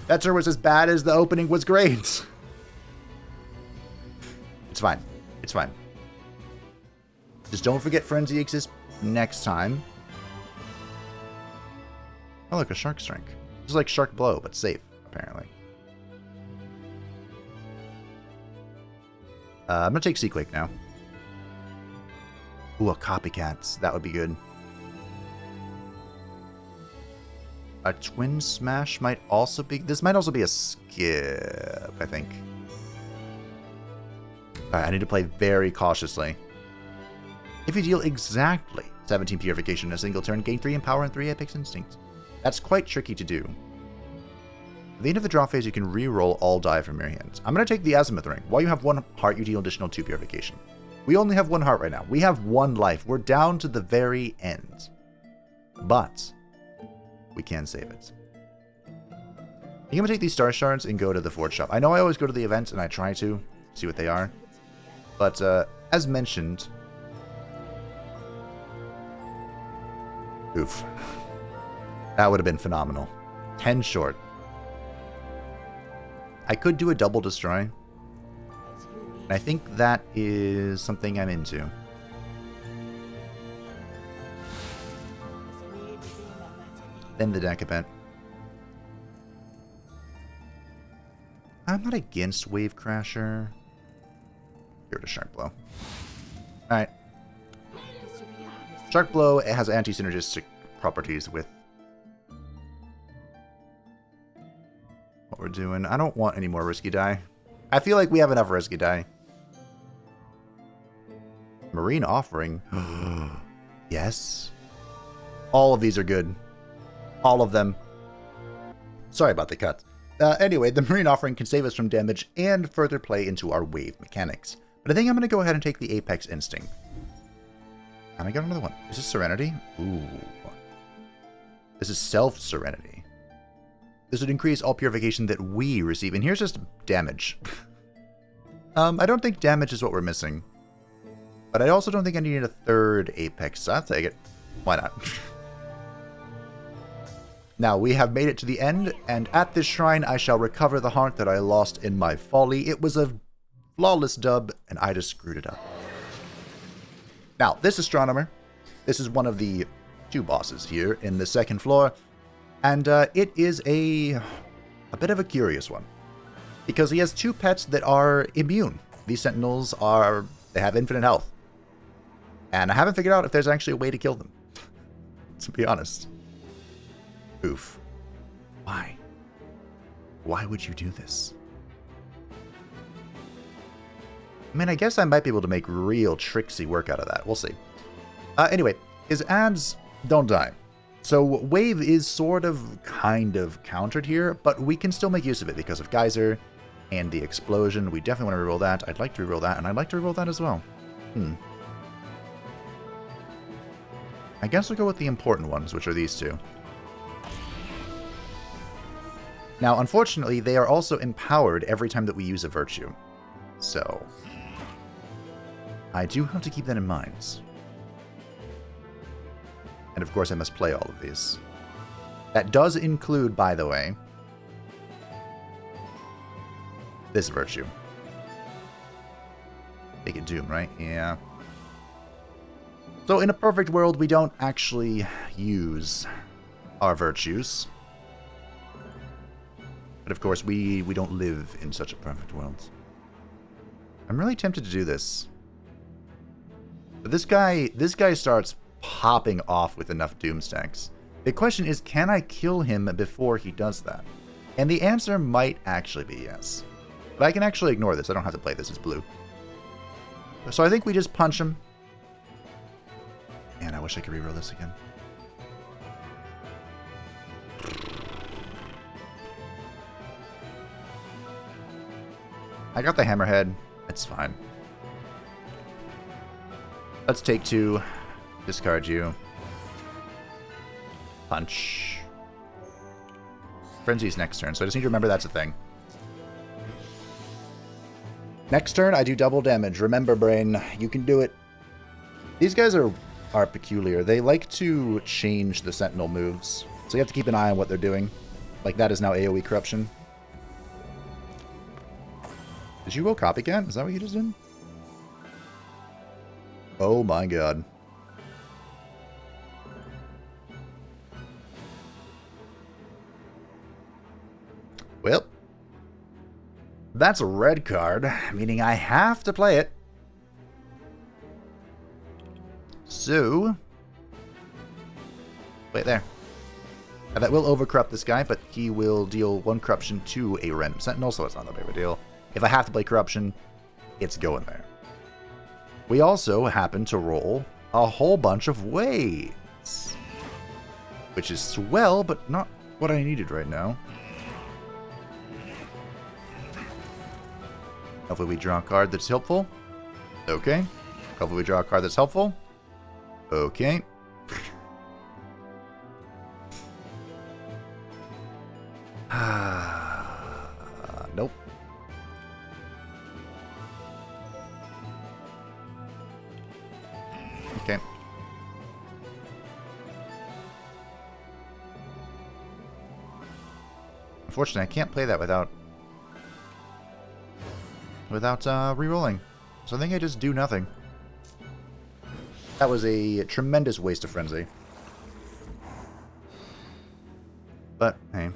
That turn was as bad as the opening was great. It's fine. It's fine. Just don't forget Frenzy exists next time. Oh, look, a Shark Strike. This is like Shark Blow, but safe, apparently. I'm going to take Seaquake now. Ooh, a Copycats. That would be good. A Twin Smash might also be... This might also be a skip, I think. Alright, I need to play very cautiously. If you deal exactly 17 Purification in a single turn, gain 3 Empower and 3 Apex Instincts. That's quite tricky to do. At the end of the draw phase, you can re-roll all die from your hands. I'm going to take the Azimuth Ring. While you have 1 heart, you deal additional 2 Purification. We only have 1 heart right now. We have 1 life. We're down to the very end. But we can save it. I'm going to take these Star Shards and go to the Forge Shop. I know I always go to the event, and I try to see what they are. But as mentioned... Oof. That would have been phenomenal. 10 short. I could do a double destroy. And I think that is something I'm into. Then the Decapent. I'm not against Wave Crasher. Give it a Shark Blow. Alright. Shark Blow has anti-synergistic properties with what we're doing. I don't want any more risky die. I feel like we have enough risky die. Marine Offering. Yes. All of these are good. All of them. Sorry about the cut. Anyway, the Marine Offering can save us from damage and further play into our wave mechanics. But I think I'm going to go ahead and take the Apex Instinct. And I got another one. Is this Serenity? Ooh. This is Self-Serenity. This would increase all purification that we receive. And here's just damage. I don't think damage is what we're missing. But I also don't think I need a 3rd Apex, so I'll take it. Why not? Now, we have made it to the end, and at this shrine I shall recover the heart that I lost in my folly. It was a flawless dub, and I just screwed it up. Now, this Astronomer, this is one of the 2 bosses here in the 2nd floor, and it is a bit of a curious one, because he has 2 pets that are immune. These Sentinels they have infinite health, and I haven't figured out if there's actually a way to kill them, to be honest. Oof. Why? Why would you do this? I mean, I guess I might be able to make real tricksy work out of that. We'll see. Anyway, his ads don't die. So Wave is kind of countered here, but we can still make use of it because of Geyser. and the explosion. We definitely want to reroll that. I'd like to reroll that, and I'd like to reroll that as well. I guess we'll go with the important ones, which are these two. Now, unfortunately, they are also empowered every time that we use a virtue. So, I do have to keep that in mind. And of course, I must play all of these. That does include, by the way, this virtue. Make it Doom, right? Yeah. So in a perfect world, we don't actually use our virtues. But of course, we don't live in such a perfect world. I'm really tempted to do this. But this guy starts popping off with enough Doom stacks. The question is, can I kill him before he does that? And the answer might actually be yes. But I can actually ignore this. I don't have to play this as blue. So I think we just punch him. Man, I wish I could reroll this again. I got the hammerhead. It's fine. Let's take 2. Discard you. Punch. Frenzy's next turn, so I just need to remember that's a thing. Next turn, I do double damage. Remember, brain, you can do it. These guys are peculiar. They like to change the Sentinel moves, so you have to keep an eye on what they're doing. Like, that is now AoE Corruption. Did you roll Copycat? Is that what you just did? Oh my god. Well, that's a red card, meaning I have to play it. So, wait there. Now that will overcorrupt this guy, but he will deal 1 corruption to a random sentinel, so it's not that big of a deal. If I have to play corruption, it's going there. We also happen to roll a whole bunch of waves, which is swell, but not what I needed right now. Hopefully we draw a card that's helpful. Okay. Hopefully we draw a card that's helpful. Okay. Nope. Okay. Unfortunately, I can't play that without re-rolling. So I think I just do nothing. That was a tremendous waste of Frenzy. But, hey.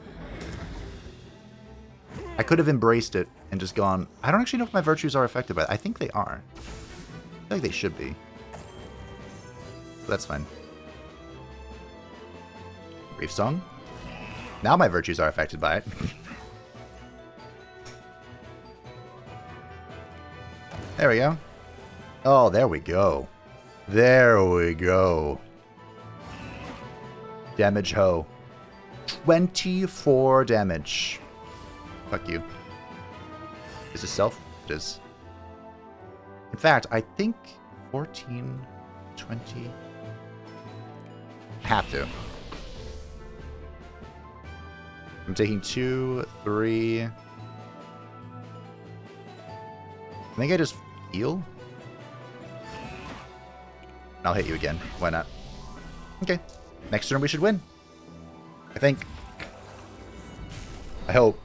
I could have embraced it and just gone... I don't actually know if my virtues are affected by it. I think they are. I feel like they should be. But that's fine. Reef Song. Now my virtues are affected by it. There we go. Oh, there we go. There we go. Damage ho. 24 damage. Fuck you. Is this self? It is. In fact, I think 14, 20... Have to. I'm taking 2, 3... I think I just heal. I'll hit you again. Why not? Okay. Next turn we should win. I think. I hope.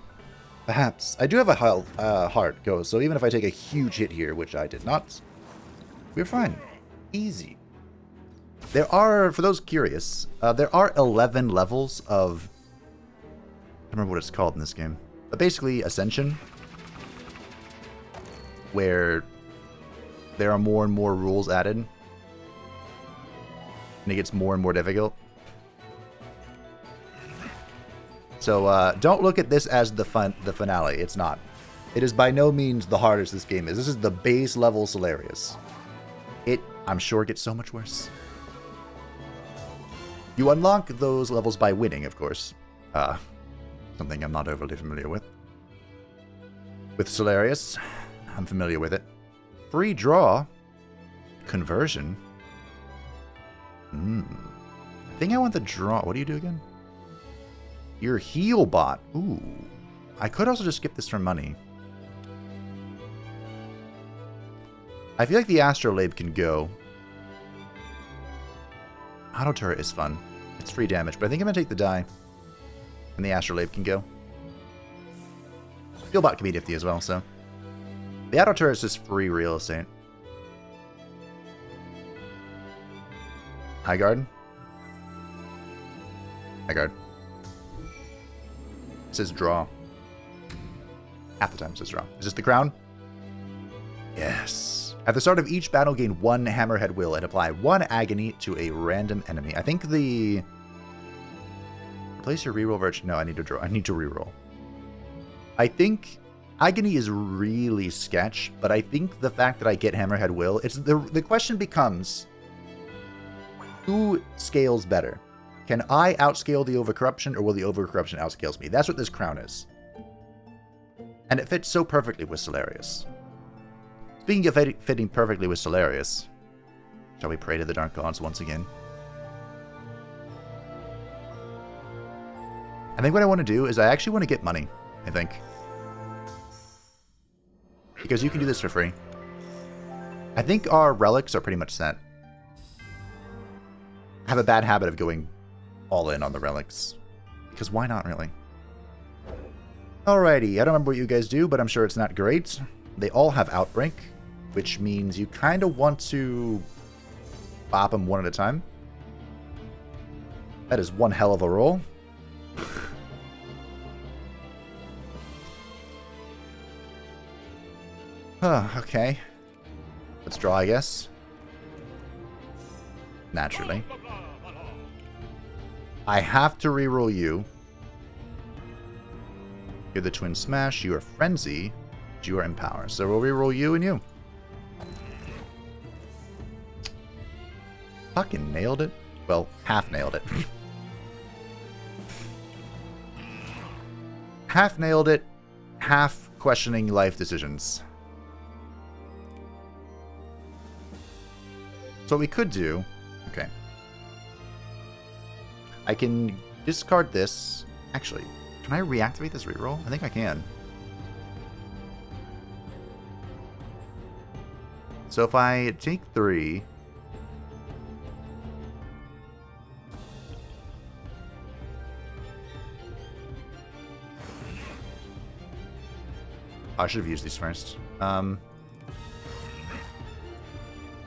Perhaps. I do have a heart go, so even if I take a huge hit here, which I did not, we're fine. Easy. There are, for those curious, there are 11 levels of... I don't remember what it's called in this game. But basically, Ascension. Where there are more and more rules added. And it gets more and more difficult. So don't look at this as the finale. It's not. It is by no means the hardest this game is. This is the base level Cellerius. It, I'm sure, gets so much worse. You unlock those levels by winning, of course. Something I'm not overly familiar with. with Cellerius. I'm familiar with it. Free draw. Conversion. I think I want the draw. What do you do again? Your heal bot. Ooh. I could also just skip this for money. I feel like the Astrolabe can go. Auto turret is fun. It's free damage, but I think I'm going to take the die. And the Astrolabe can go. Heal bot can be nifty as well, so. The auto turret is just free real estate. High guard. High guard. It says draw. Half the time it says draw. Is this the crown? Yes. At the start of each battle, gain 1 Hammerhead Will and apply 1 Agony to a random enemy. I think the... Replace your reroll virtue. No, I need to draw. I need to reroll. I think Agony is really sketch, but I think the fact that I get Hammerhead Will, it's the question becomes, who scales better? Can I outscale the Overcorruption, or will the Overcorruption outscales me? That's what this crown is. And it fits so perfectly with Cellerius. Speaking of fitting perfectly with Cellerius, shall we pray to the Dark Gods once again? I think what I want to do is I actually want to get money, I think. Because you can do this for free. I think our relics are pretty much set. I have a bad habit of going all in on the relics. Because why not, really? Alrighty, I don't remember what you guys do, but I'm sure it's not great. They all have Outbreak, which means you kind of want to bop them one at a time. That is one hell of a roll. Okay. Let's draw, I guess. Naturally. I have to reroll you. You're the Twin Smash, you are Frenzy, you are Empower. So we'll reroll you and you. Fucking nailed it. Well, half nailed it. Half nailed it, half questioning life decisions. So what we could do... Okay. I can discard this. Actually, can I reactivate this reroll? I think I can. So if I take 3... I should have used these first. To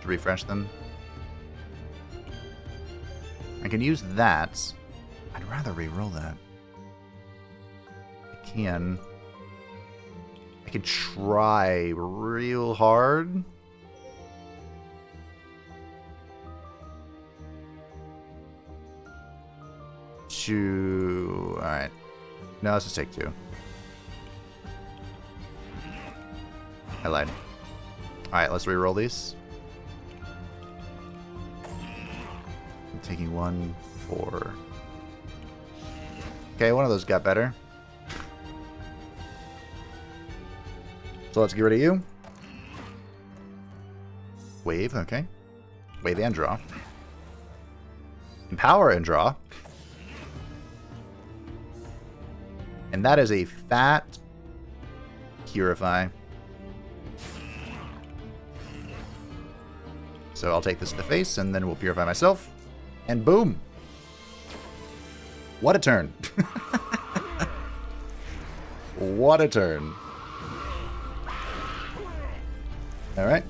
refresh them. I can use that. I'd rather re-roll that. I can try real hard. Alright. No, let's just take 2. I lied. Alright, let's re-roll these. I'm taking 1, 4. Okay, one of those got better. So let's get rid of you. Wave, okay. Wave and draw. Empower and draw. And that is a fat Purify. So I'll take this to the face, and then we'll Purify myself. And boom! What a turn. What a turn. Alright.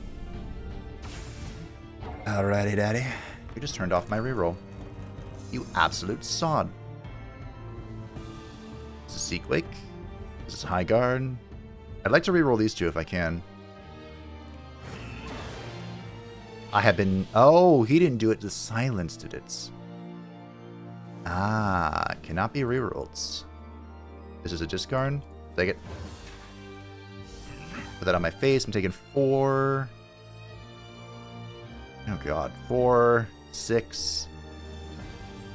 Alrighty, daddy. You just turned off my reroll. You absolute sod. This is Seekwake. This is High Guard. I'd like to reroll these 2 if I can. I have been... Oh, he didn't do it. The silence did it. Ah, cannot be rerolled. This is a discard. Take it. Put that on my face. I'm taking 4. Oh god, 4, 6.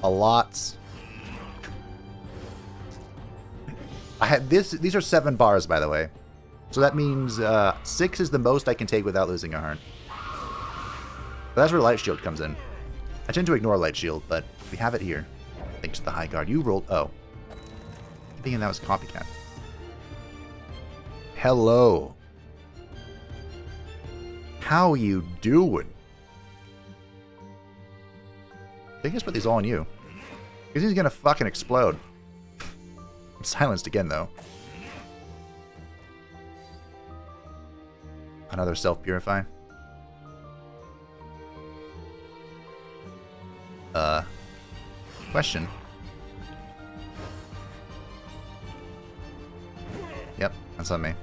A lot. I had this. These are 7 bars, by the way. So that means 6 is the most I can take without losing a heart. But that's where Light Shield comes in. I tend to ignore Light Shield, but we have it here. Thanks to the High Guard. You rolled... Oh. I'm thinking that was Copycat. Hello. How you doing? I think I just put these all on you. Because he's gonna fucking explode. I'm silenced again, though. Another self-purify. Question. Yep, that's on me.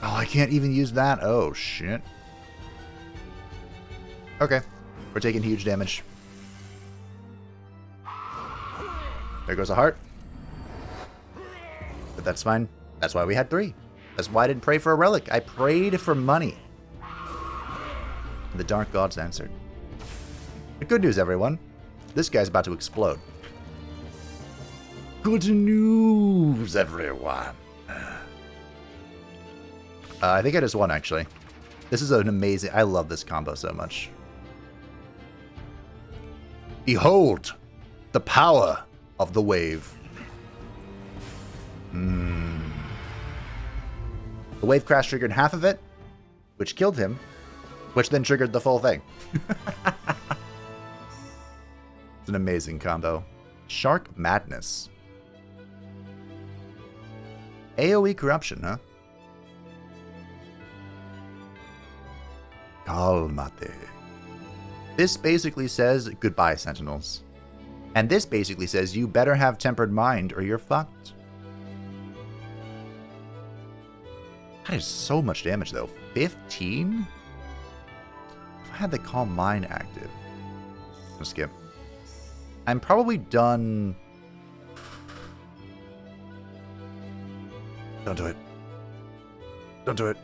Oh, I can't even use that. Oh, shit. Okay. We're taking huge damage. There goes a heart. But that's fine. That's why we had 3. That's why I didn't pray for a relic. I prayed for money. The Dark Gods answered. But good news, everyone. This guy's about to explode. Good news, everyone. I think I just won, actually. This is an amazing... I love this combo so much. Behold, the power of the wave. The wave crash triggered half of it, which killed him, which then triggered the full thing. It's an amazing combo. Shark Madness. AoE Corruption, huh? Calmate. This basically says, goodbye, Sentinels. And this basically says, you better have Tempered Mind or you're fucked. That is so much damage, though. 15? If I had the Calm Mind active. I'm gonna skip. I'm probably done... Don't do it. Don't do it.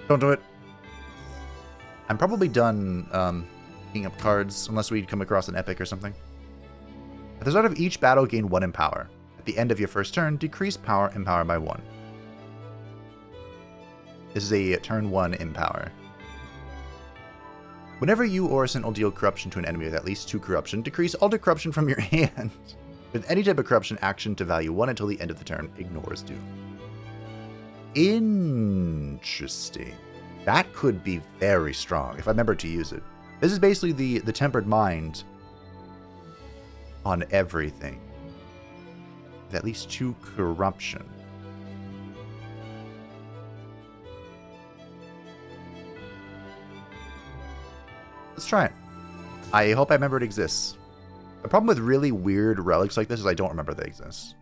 Don't do it. I'm probably done picking up cards, unless we come across an epic or something. At the start of each battle, gain 1 Empower. At the end of your first turn, decrease Empower by 1. This is a turn 1 Empower. Whenever you or a Sentinel deal corruption to an enemy with at least 2 corruption, decrease all corruption from your hand. With any type of corruption action to value 1 until the end of the turn, ignores doom. Interesting. That could be very strong, if I remember to use it. This is basically the Tempered Mind on everything. With at least 2 corruption. Let's try it. I hope I remember it exists. The problem with really weird relics like this is I don't remember they exist.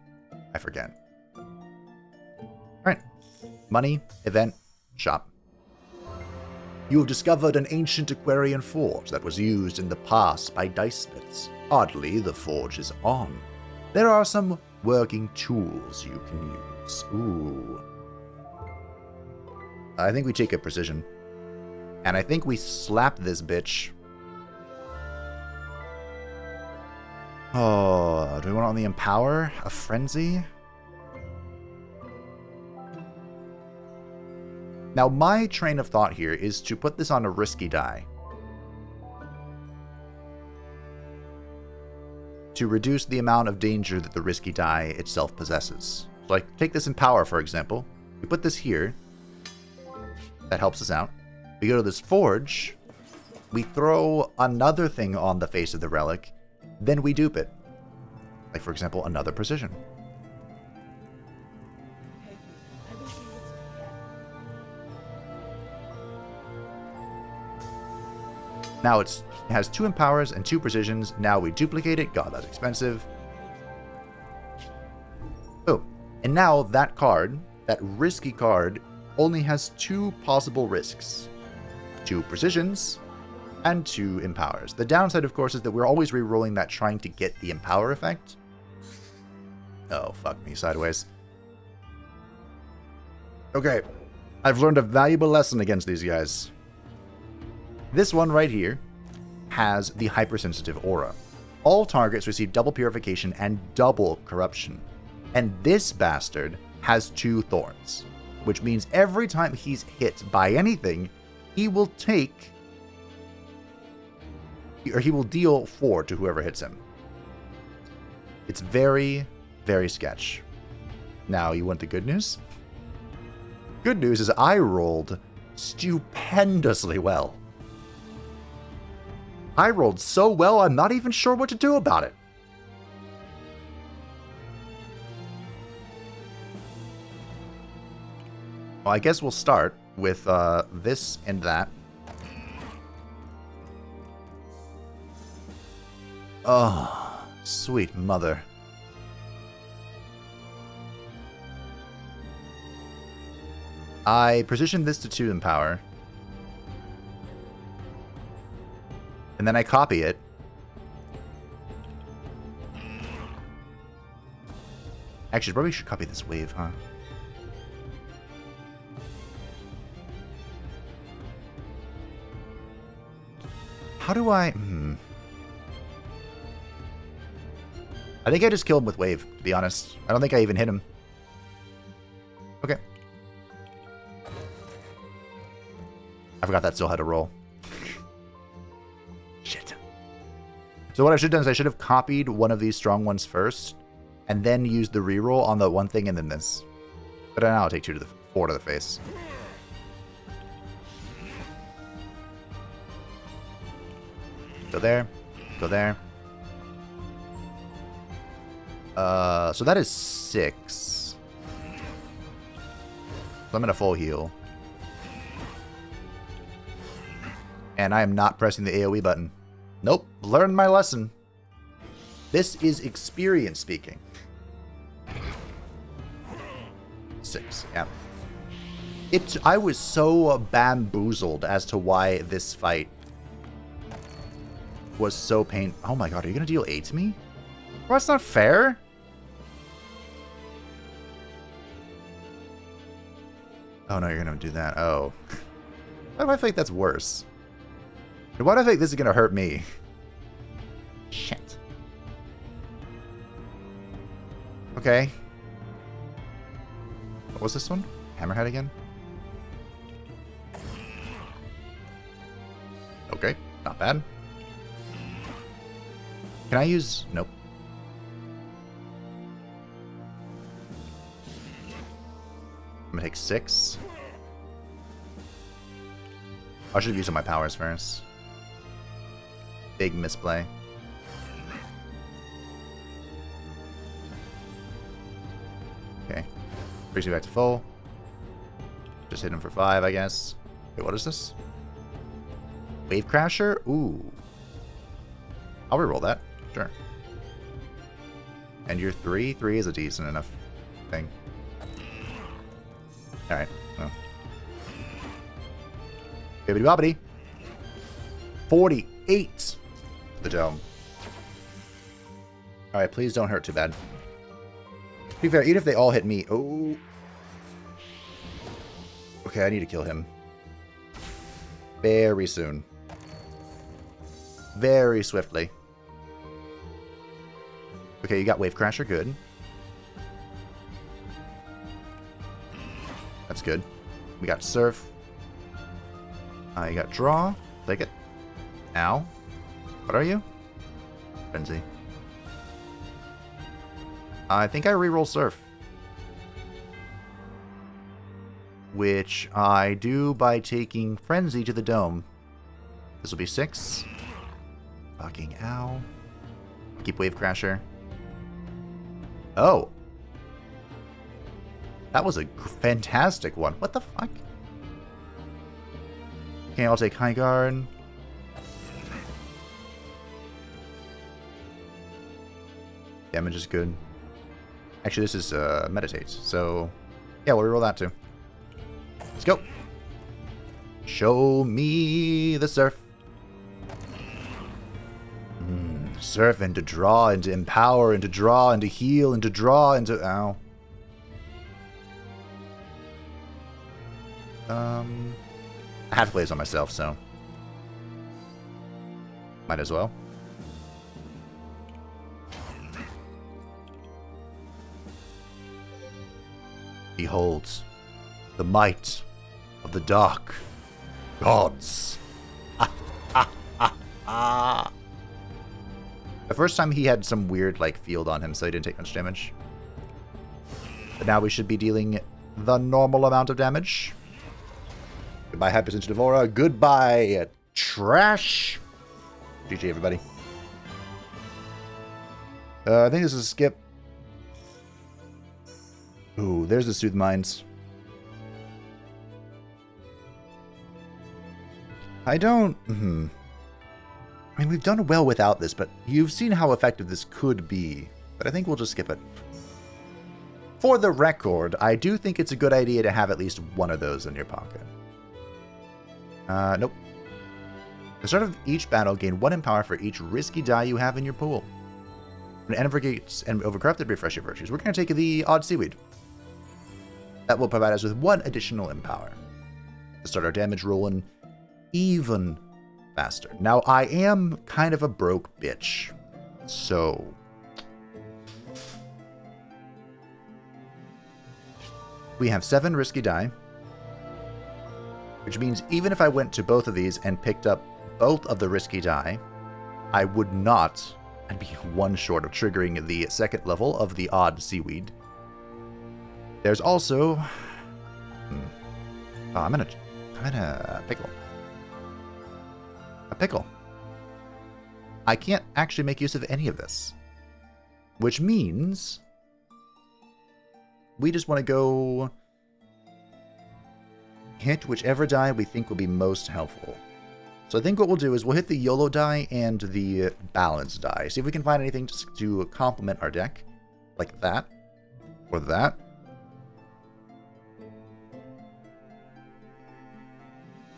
I forget. Alright. Money, event, shop. You have discovered an ancient Aquarian forge that was used in the past by dice smiths. Oddly, the forge is on. There are some working tools you can use. Ooh. I think we take a precision. And I think we slap this bitch. Oh, do we want it on the Empower? A Frenzy? Now, my train of thought here is to put this on a risky die. To reduce the amount of danger that the risky die itself possesses. So, like, take this Empower, for example. We put this here. That helps us out. We go to this Forge. We throw another thing on the face of the relic. Then we dupe it. Like, for example, another Precision. Now it has 2 Empowers and 2 Precisions. Now we duplicate it. God, that's expensive. Oh, and now that card, that risky card, only has 2 possible risks. 2 Precisions and 2 Empowers. The downside, of course, is that we're always re-rolling that trying to get the Empower effect. Oh, fuck me, sideways. Okay, I've learned a valuable lesson against these guys. This one right here has the hypersensitive aura. All targets receive double purification and double corruption. And this bastard has 2 thorns, which means every time he's hit by anything, he will take, or he will deal 4 to whoever hits him. It's very, very sketch. Now, you want the good news? Good news is I rolled stupendously well. I rolled so well, I'm not even sure what to do about it. Well, I guess we'll start with this and that. Oh, sweet mother. I positioned this to 2 in power. And then I copy it. Actually, probably should copy this wave, huh? How do I... I think I just killed him with wave, to be honest. I don't think I even hit him. Okay. I forgot that still had a roll. Shit. So what I should have done is I should have copied one of these strong ones first, and then used the reroll on the one thing and then this. But now I'll take 4 to the face. Go there. Go there. So that is 6. So I'm in a full heal. And I am not pressing the AoE button. Nope. Learned my lesson. This is experience speaking. 6. Yeah. I was so bamboozled as to why this fight was so painful. Oh my god, are you going to deal 8 to me? Well, that's not fair. Oh no, you're going to do that. Oh. Why do I think that's worse? Why do I think this is going to hurt me? Shit. Okay. What was this one? Hammerhead again? Okay, not bad. Can I use... Nope. I'm gonna take 6. I should have used all my powers first. Big misplay. Okay. Brings me back to full. Just hit him for 5, I guess. Wait, what is this? Wave Crasher? Ooh. I'll reroll that. Sure. And your 3? 3 is a decent enough thing. Alright. Well. Bibbidi bobbidi. 48. The dome. Alright, please don't hurt too bad. To be fair, even if they all hit me... Oh. Okay, I need to kill him. Very soon. Very swiftly. Okay, you got Wave Crasher. Good. That's good. We got Surf. You got Draw. Take it. Ow. What are you? Frenzy. I think I reroll Surf. Which I do by taking Frenzy to the dome. This will be 6. Fucking ow. Keep Wave Crasher. Oh. That was a fantastic one. What the fuck? Okay, I'll take High Guard. Damage is good. Actually, this is Meditate. So, yeah, we'll reroll that too. Let's go. Show me the Surf. Surf and to draw and to empower and to draw and to heal and to draw and to... Ow. I have to play this on myself, so... Might as well. Behold, the might of the dark gods. The first time he had some weird, like, field on him, so he didn't take much damage. But now we should be dealing the normal amount of damage. Goodbye, Hypersensitive Aura. Goodbye, trash. GG, everybody. I think this is a skip. Ooh, there's the Soothe Minds. I don't... I mean, we've done well without this, but you've seen how effective this could be. But I think we'll just skip it. For the record, I do think it's a good idea to have at least one of those in your pocket. Nope. At the start of each battle, gain 1 empower for each risky die you have in your pool. When Enemy Gates and Overcorrupted, refresh your virtues. We're going to take the Odd Seaweed. That will provide us with 1 additional empower to start our damage rolling even faster. Now, I am kind of a broke bitch, so... we have 7 risky die, which means even if I went to both of these and picked up both of the risky die, I would not... I'd be 1 short of triggering the 2nd level of the Odd Seaweed. There's also... Oh, I'm in a pickle. A pickle. I can't actually make use of any of this. Which means... we just want to go... hit whichever die we think will be most helpful. So I think what we'll do is we'll hit the YOLO die and the balance die. See if we can find anything to complement our deck. Like that. Or that.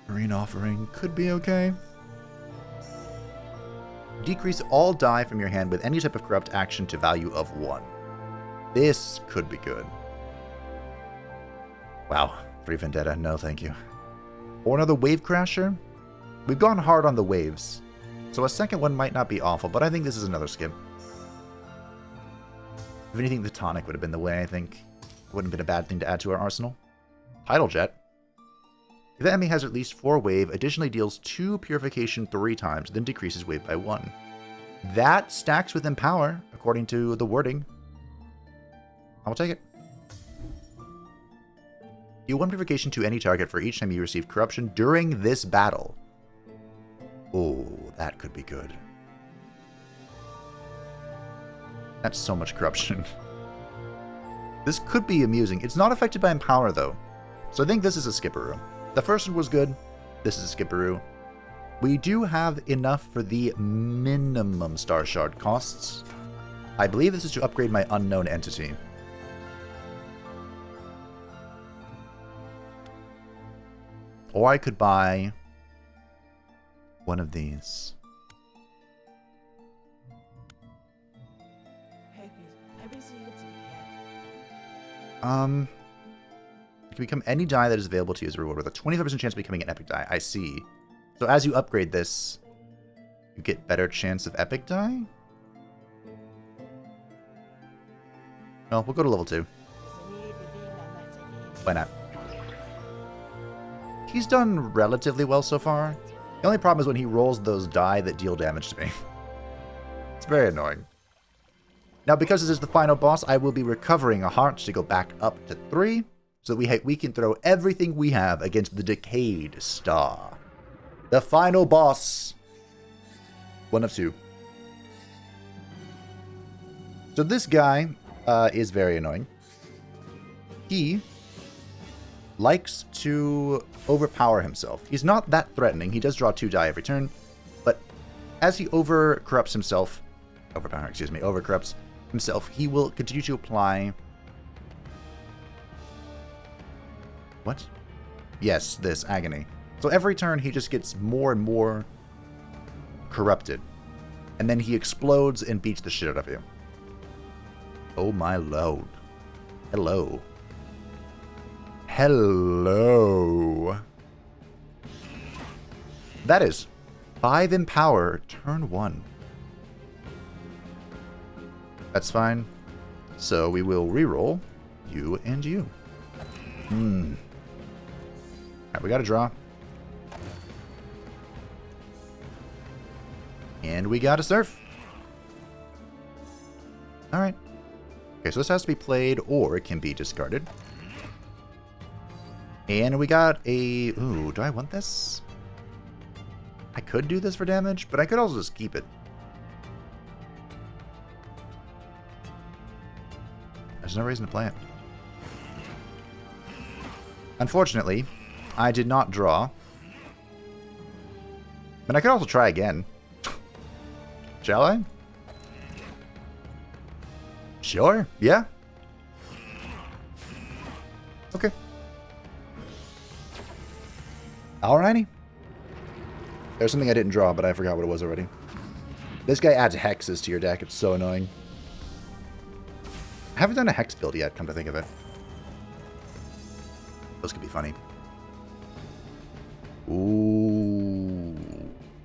Marine Offering could be okay. Decrease all die from your hand with any type of corrupt action to value of 1. This could be good. Wow. 3 Vendetta. No, thank you. Or another Wave Crasher. We've gone hard on the waves, so a second one might not be awful, but I think this is another skip. If anything, the Tonic would have been the way, I think. Wouldn't have been a bad thing to add to our arsenal. Tidal Jet. If the enemy has at least 4 wave, additionally deals 2 purification 3 times, then decreases wave by 1. That stacks with Empower, according to the wording. I will take it. Deal 1 purification to any target for each time you receive corruption during this battle. Oh, that could be good. That's so much corruption. This could be amusing. It's not affected by Empower, though. So I think this is a skipperoo. The first one was good. This is a skipperoo. We do have enough for the minimum Star Shard costs. I believe this is to upgrade my Unknown Entity. Or I could buy... one of these. You can become any die that is available to you as a reward with a 25% chance of becoming an epic die. I see. So as you upgrade this, you get better chance of epic die? No, we'll go to level 2. Why not? He's done relatively well so far. The only problem is when he rolls those die that deal damage to me. It's very annoying. Now, because this is the final boss, I will be recovering a heart to go back up to 3, so that we can throw everything we have against the Decayed Star. The final boss. 1 of 2. So this guy is very annoying. He likes to overpower himself. He's not that threatening. He does draw 2 die every turn, but as he overcorrupts himself, he will continue to apply... What? Yes, this agony. So every turn he just gets more and more corrupted, and then he explodes and beats the shit out of you. Oh my lord. Hello. Hello. That is 5 Empower, turn 1. That's fine. So we will reroll you and you. Alright, we got a draw. And we got a surf. Alright. Okay, so this has to be played, or it can be discarded. And we got a... Ooh, do I want this? I could do this for damage, but I could also just keep it. There's no reason to play it. Unfortunately, I did not draw. But I could also try again. Shall I? Sure, yeah. Okay. Alrighty. There's something I didn't draw, but I forgot what it was already. This guy adds hexes to your deck. It's so annoying. I haven't done a hex build yet, come to think of it. Those could be funny. Ooh.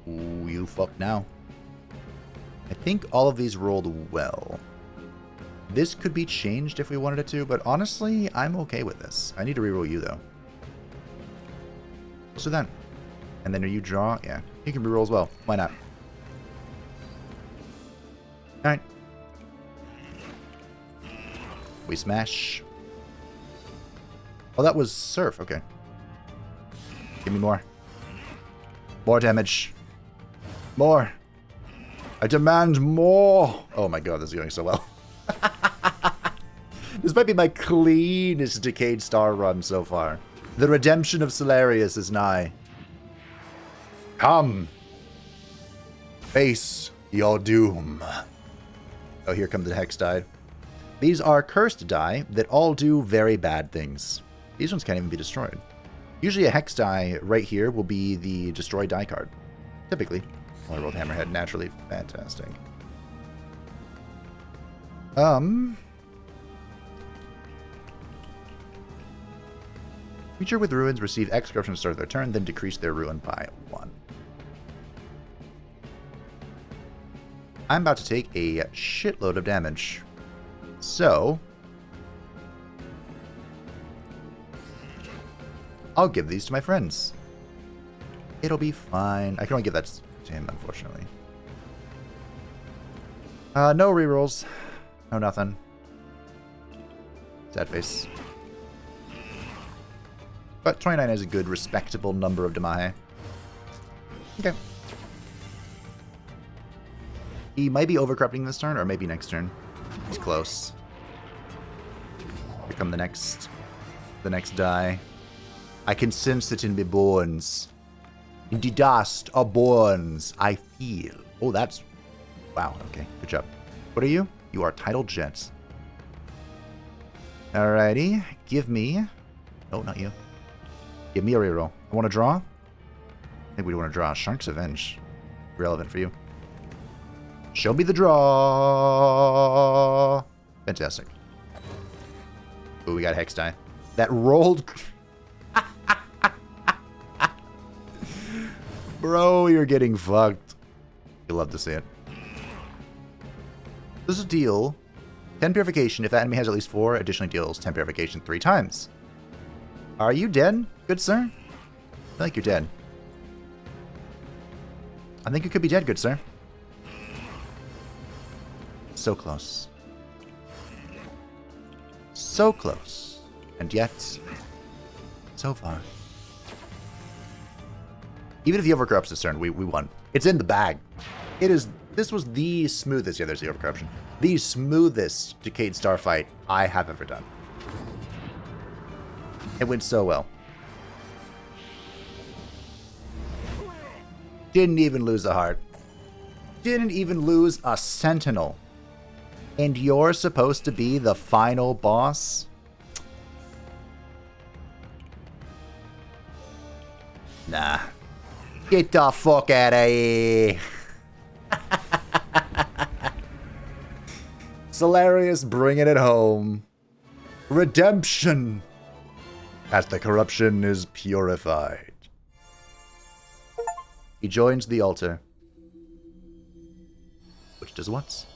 Ooh, you fuck now. I think all of these rolled well. This could be changed if we wanted it to, but honestly, I'm okay with this. I need to reroll you, though. So then. And then you draw? Yeah. You can reroll as well. Why not? Alright. We smash. Oh, that was surf. Okay. Give me more. More damage. More. I demand more. Oh my god, this is going so well. This might be my cleanest Decayed Star run so far. The redemption of Cellerius is nigh. Come. Face your doom. Oh, here come the hex die. These are cursed die that all do very bad things. These ones can't even be destroyed. Usually a hex die right here will be the destroy die card. Typically. Well, I rolled Hammerhead naturally. Fantastic. Creature with ruins receive X corruption at the start of their turn, then decrease their ruin by 1. I'm about to take a shitload of damage. So, I'll give these to my friends. It'll be fine. I can only give that to him, unfortunately. No rerolls. No nothing. Sad face. But 29 is a good, respectable number of Damahe. Okay. He might be overcorrupting this turn, or maybe next turn. He's close. Here come the next die. I can sense it in my bones. In the dust of bones, I feel. Oh, that's... Wow, okay, good job. What are you? You are Tidal Jets. Alrighty, give me... Oh, not you. Give me a reroll. I want to draw? I think we want to draw. Shark's Avenge. Relevant for you. Show me the draw. Fantastic. Ooh, we got a hex die. That rolled... Bro, you're getting fucked. You'll love to see it. This is a deal 10 purification. If that enemy has at least 4, additionally deals 10 purification 3 times. Are you dead, good sir? I feel like you're dead. I think you could be dead, good sir. So close. So close. And yet, so far. Even if he overcorrupts this turn, we won. It's in the bag. It is. This was the smoothest. Yeah, there's the overcorruption. The smoothest Decayed Star fight I have ever done. It went so well. Didn't even lose a heart. Didn't even lose a sentinel. And you're supposed to be the final boss? Nah. Get the fuck out of here. Cellerius bringing it home. Redemption. As the corruption is purified. He joins the altar. Which does what?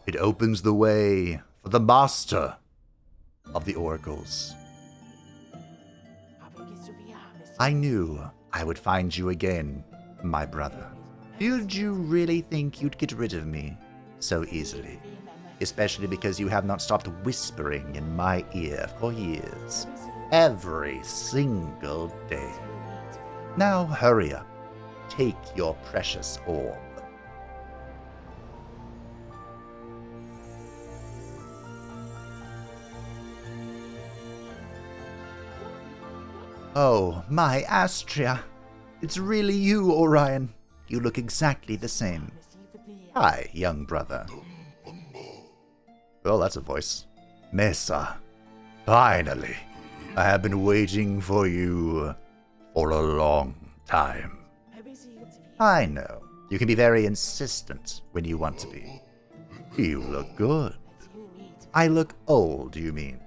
It opens the way for the master of the oracles. I knew I would find you again, my brother. Did you really think you'd get rid of me so easily? Especially because you have not stopped whispering in my ear for years. Every single day. Now hurry up. Take your precious orb. Oh, my Astrea. It's really you, Orion. You look exactly the same. Hi, young brother. Oh, that's a voice. Mesa. Finally. I have been waiting for you for a long time. I know. You can be very insistent when you want to be. You look good. I look old, you mean?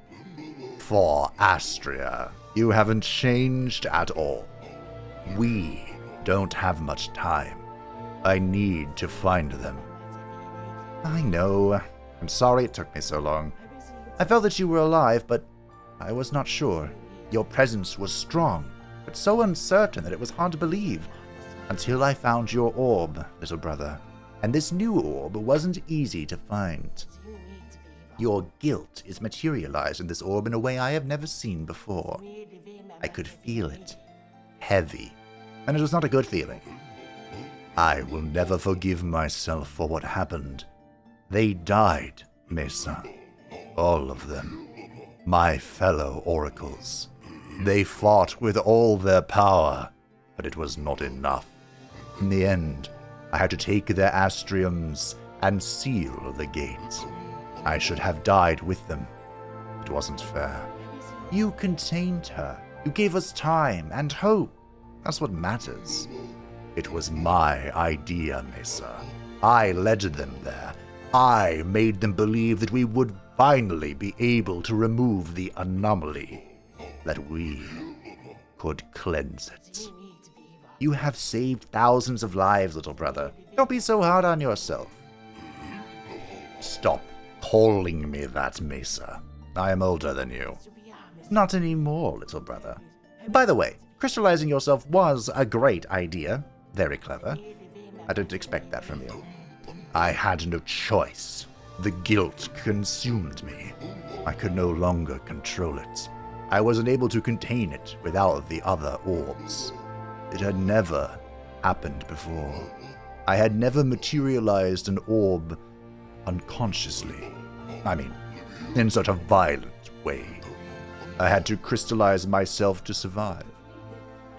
For Astrea, you haven't changed at all. We don't have much time. I need to find them. I know. I'm sorry it took me so long. I felt that you were alive, but I was not sure. Your presence was strong, but so uncertain that it was hard to believe. Until I found your orb, little brother. And this new orb wasn't easy to find. Your guilt is materialized in this orb in a way I have never seen before. I could feel it. Heavy. And it was not a good feeling. I will never forgive myself for what happened. They died, Mesa. All of them. My fellow oracles. They fought with all their power, but it was not enough. In the end, I had to take their astriums and seal the gate. I should have died with them. It wasn't fair. You contained her. You gave us time and hope. That's what matters. It was my idea, Mesa. I led them there. I made them believe that we would finally be able to remove the anomaly. That we could cleanse it. You have saved thousands of lives, little brother. Don't be so hard on yourself. Stop calling me that, Mesa. I am older than you. Not anymore, little brother. By the way, crystallizing yourself was a great idea. Very clever. I didn't expect that from you. I had no choice. The guilt consumed me. I could no longer control it. I wasn't able to contain it without the other orbs. It had never happened before. I had never materialized an orb unconsciously. I mean, in such a violent way. I had to crystallize myself to survive.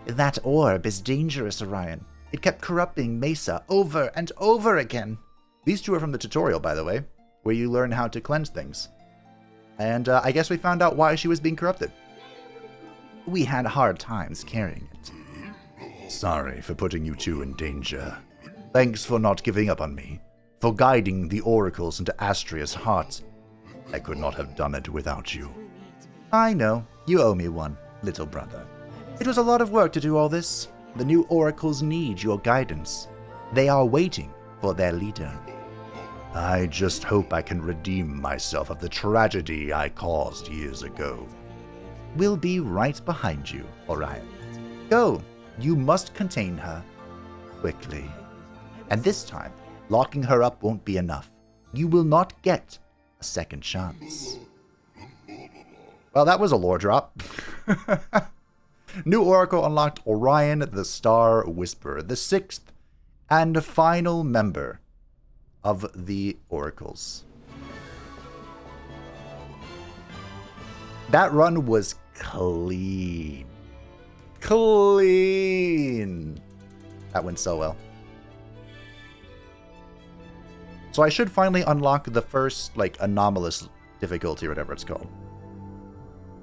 That orb is dangerous, Orion. It kept corrupting Mesa over and over again. These two are from the tutorial, by the way, where you learn how to cleanse things. And I guess we found out why she was being corrupted. We had hard times carrying it. Sorry for putting you two in danger. Thanks for not giving up on me, for guiding the oracles into Astrea's heart. I could not have done it without you. I know, you owe me one, little brother. It was a lot of work to do all this. The new oracles need your guidance. They are waiting for their leader. I just hope I can redeem myself of the tragedy I caused years ago. We'll be right behind you, Orion. Go, you must contain her. Quickly. And this time, locking her up won't be enough. You will not get a second chance. Well, that was a lore drop. New Oracle unlocked Orion the Star Whisperer, the sixth and final member of the Oracles. That run was clean. Clean. That went so well. So I should finally unlock the first, anomalous difficulty or whatever it's called.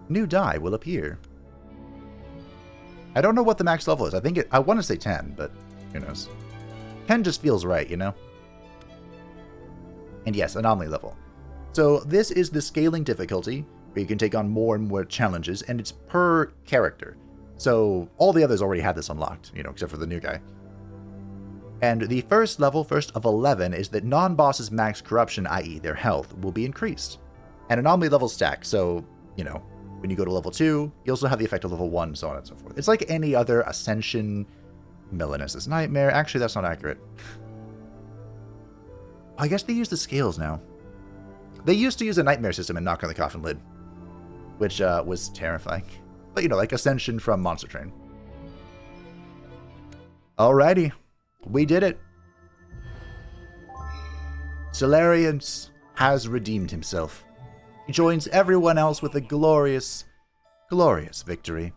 New die will appear. I don't know what the max level is. I want to say 10, but who knows. 10 just feels right, you know? And yes, anomaly level. So this is the scaling difficulty, where you can take on more and more challenges, and it's per character. So all the others already had this unlocked, except for the new guy. And the first level, first of 11, is that non-bosses' max corruption, i.e. their health, will be increased. And anomaly levels stack, so you know, when you go to level 2, you also have the effect of level 1, so on and so forth. It's like any other Ascension, Milanus' Nightmare. Actually, that's not accurate. I guess they use the scales now. They used to use a Nightmare system and Knock on the Coffin Lid, which was terrifying. But, you know, like Ascension from Monster Train. Alrighty. We did it. Cellerius has redeemed himself. He joins everyone else with a glorious, glorious victory.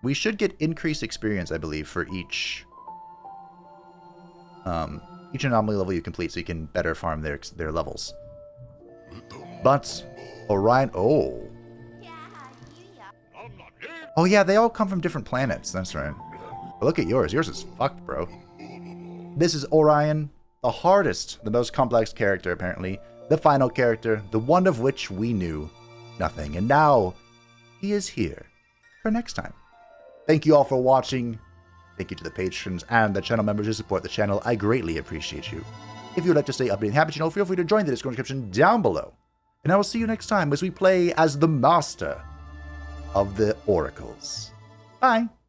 We should get increased experience, I believe, for each anomaly level you complete, so you can better farm their levels. But Orion, oh yeah, they all come from different planets. That's right. But look at yours. Yours is fucked, bro. This is Orion, the hardest, the most complex character apparently. The final character, the one of which we knew nothing. And now, he is here for next time. Thank you all for watching. Thank you to the patrons and the channel members who support the channel. I greatly appreciate you. If you would like to stay updated and happy channel, feel free to join the Discord description down below. And I will see you next time as we play as the master of the oracles. Bye.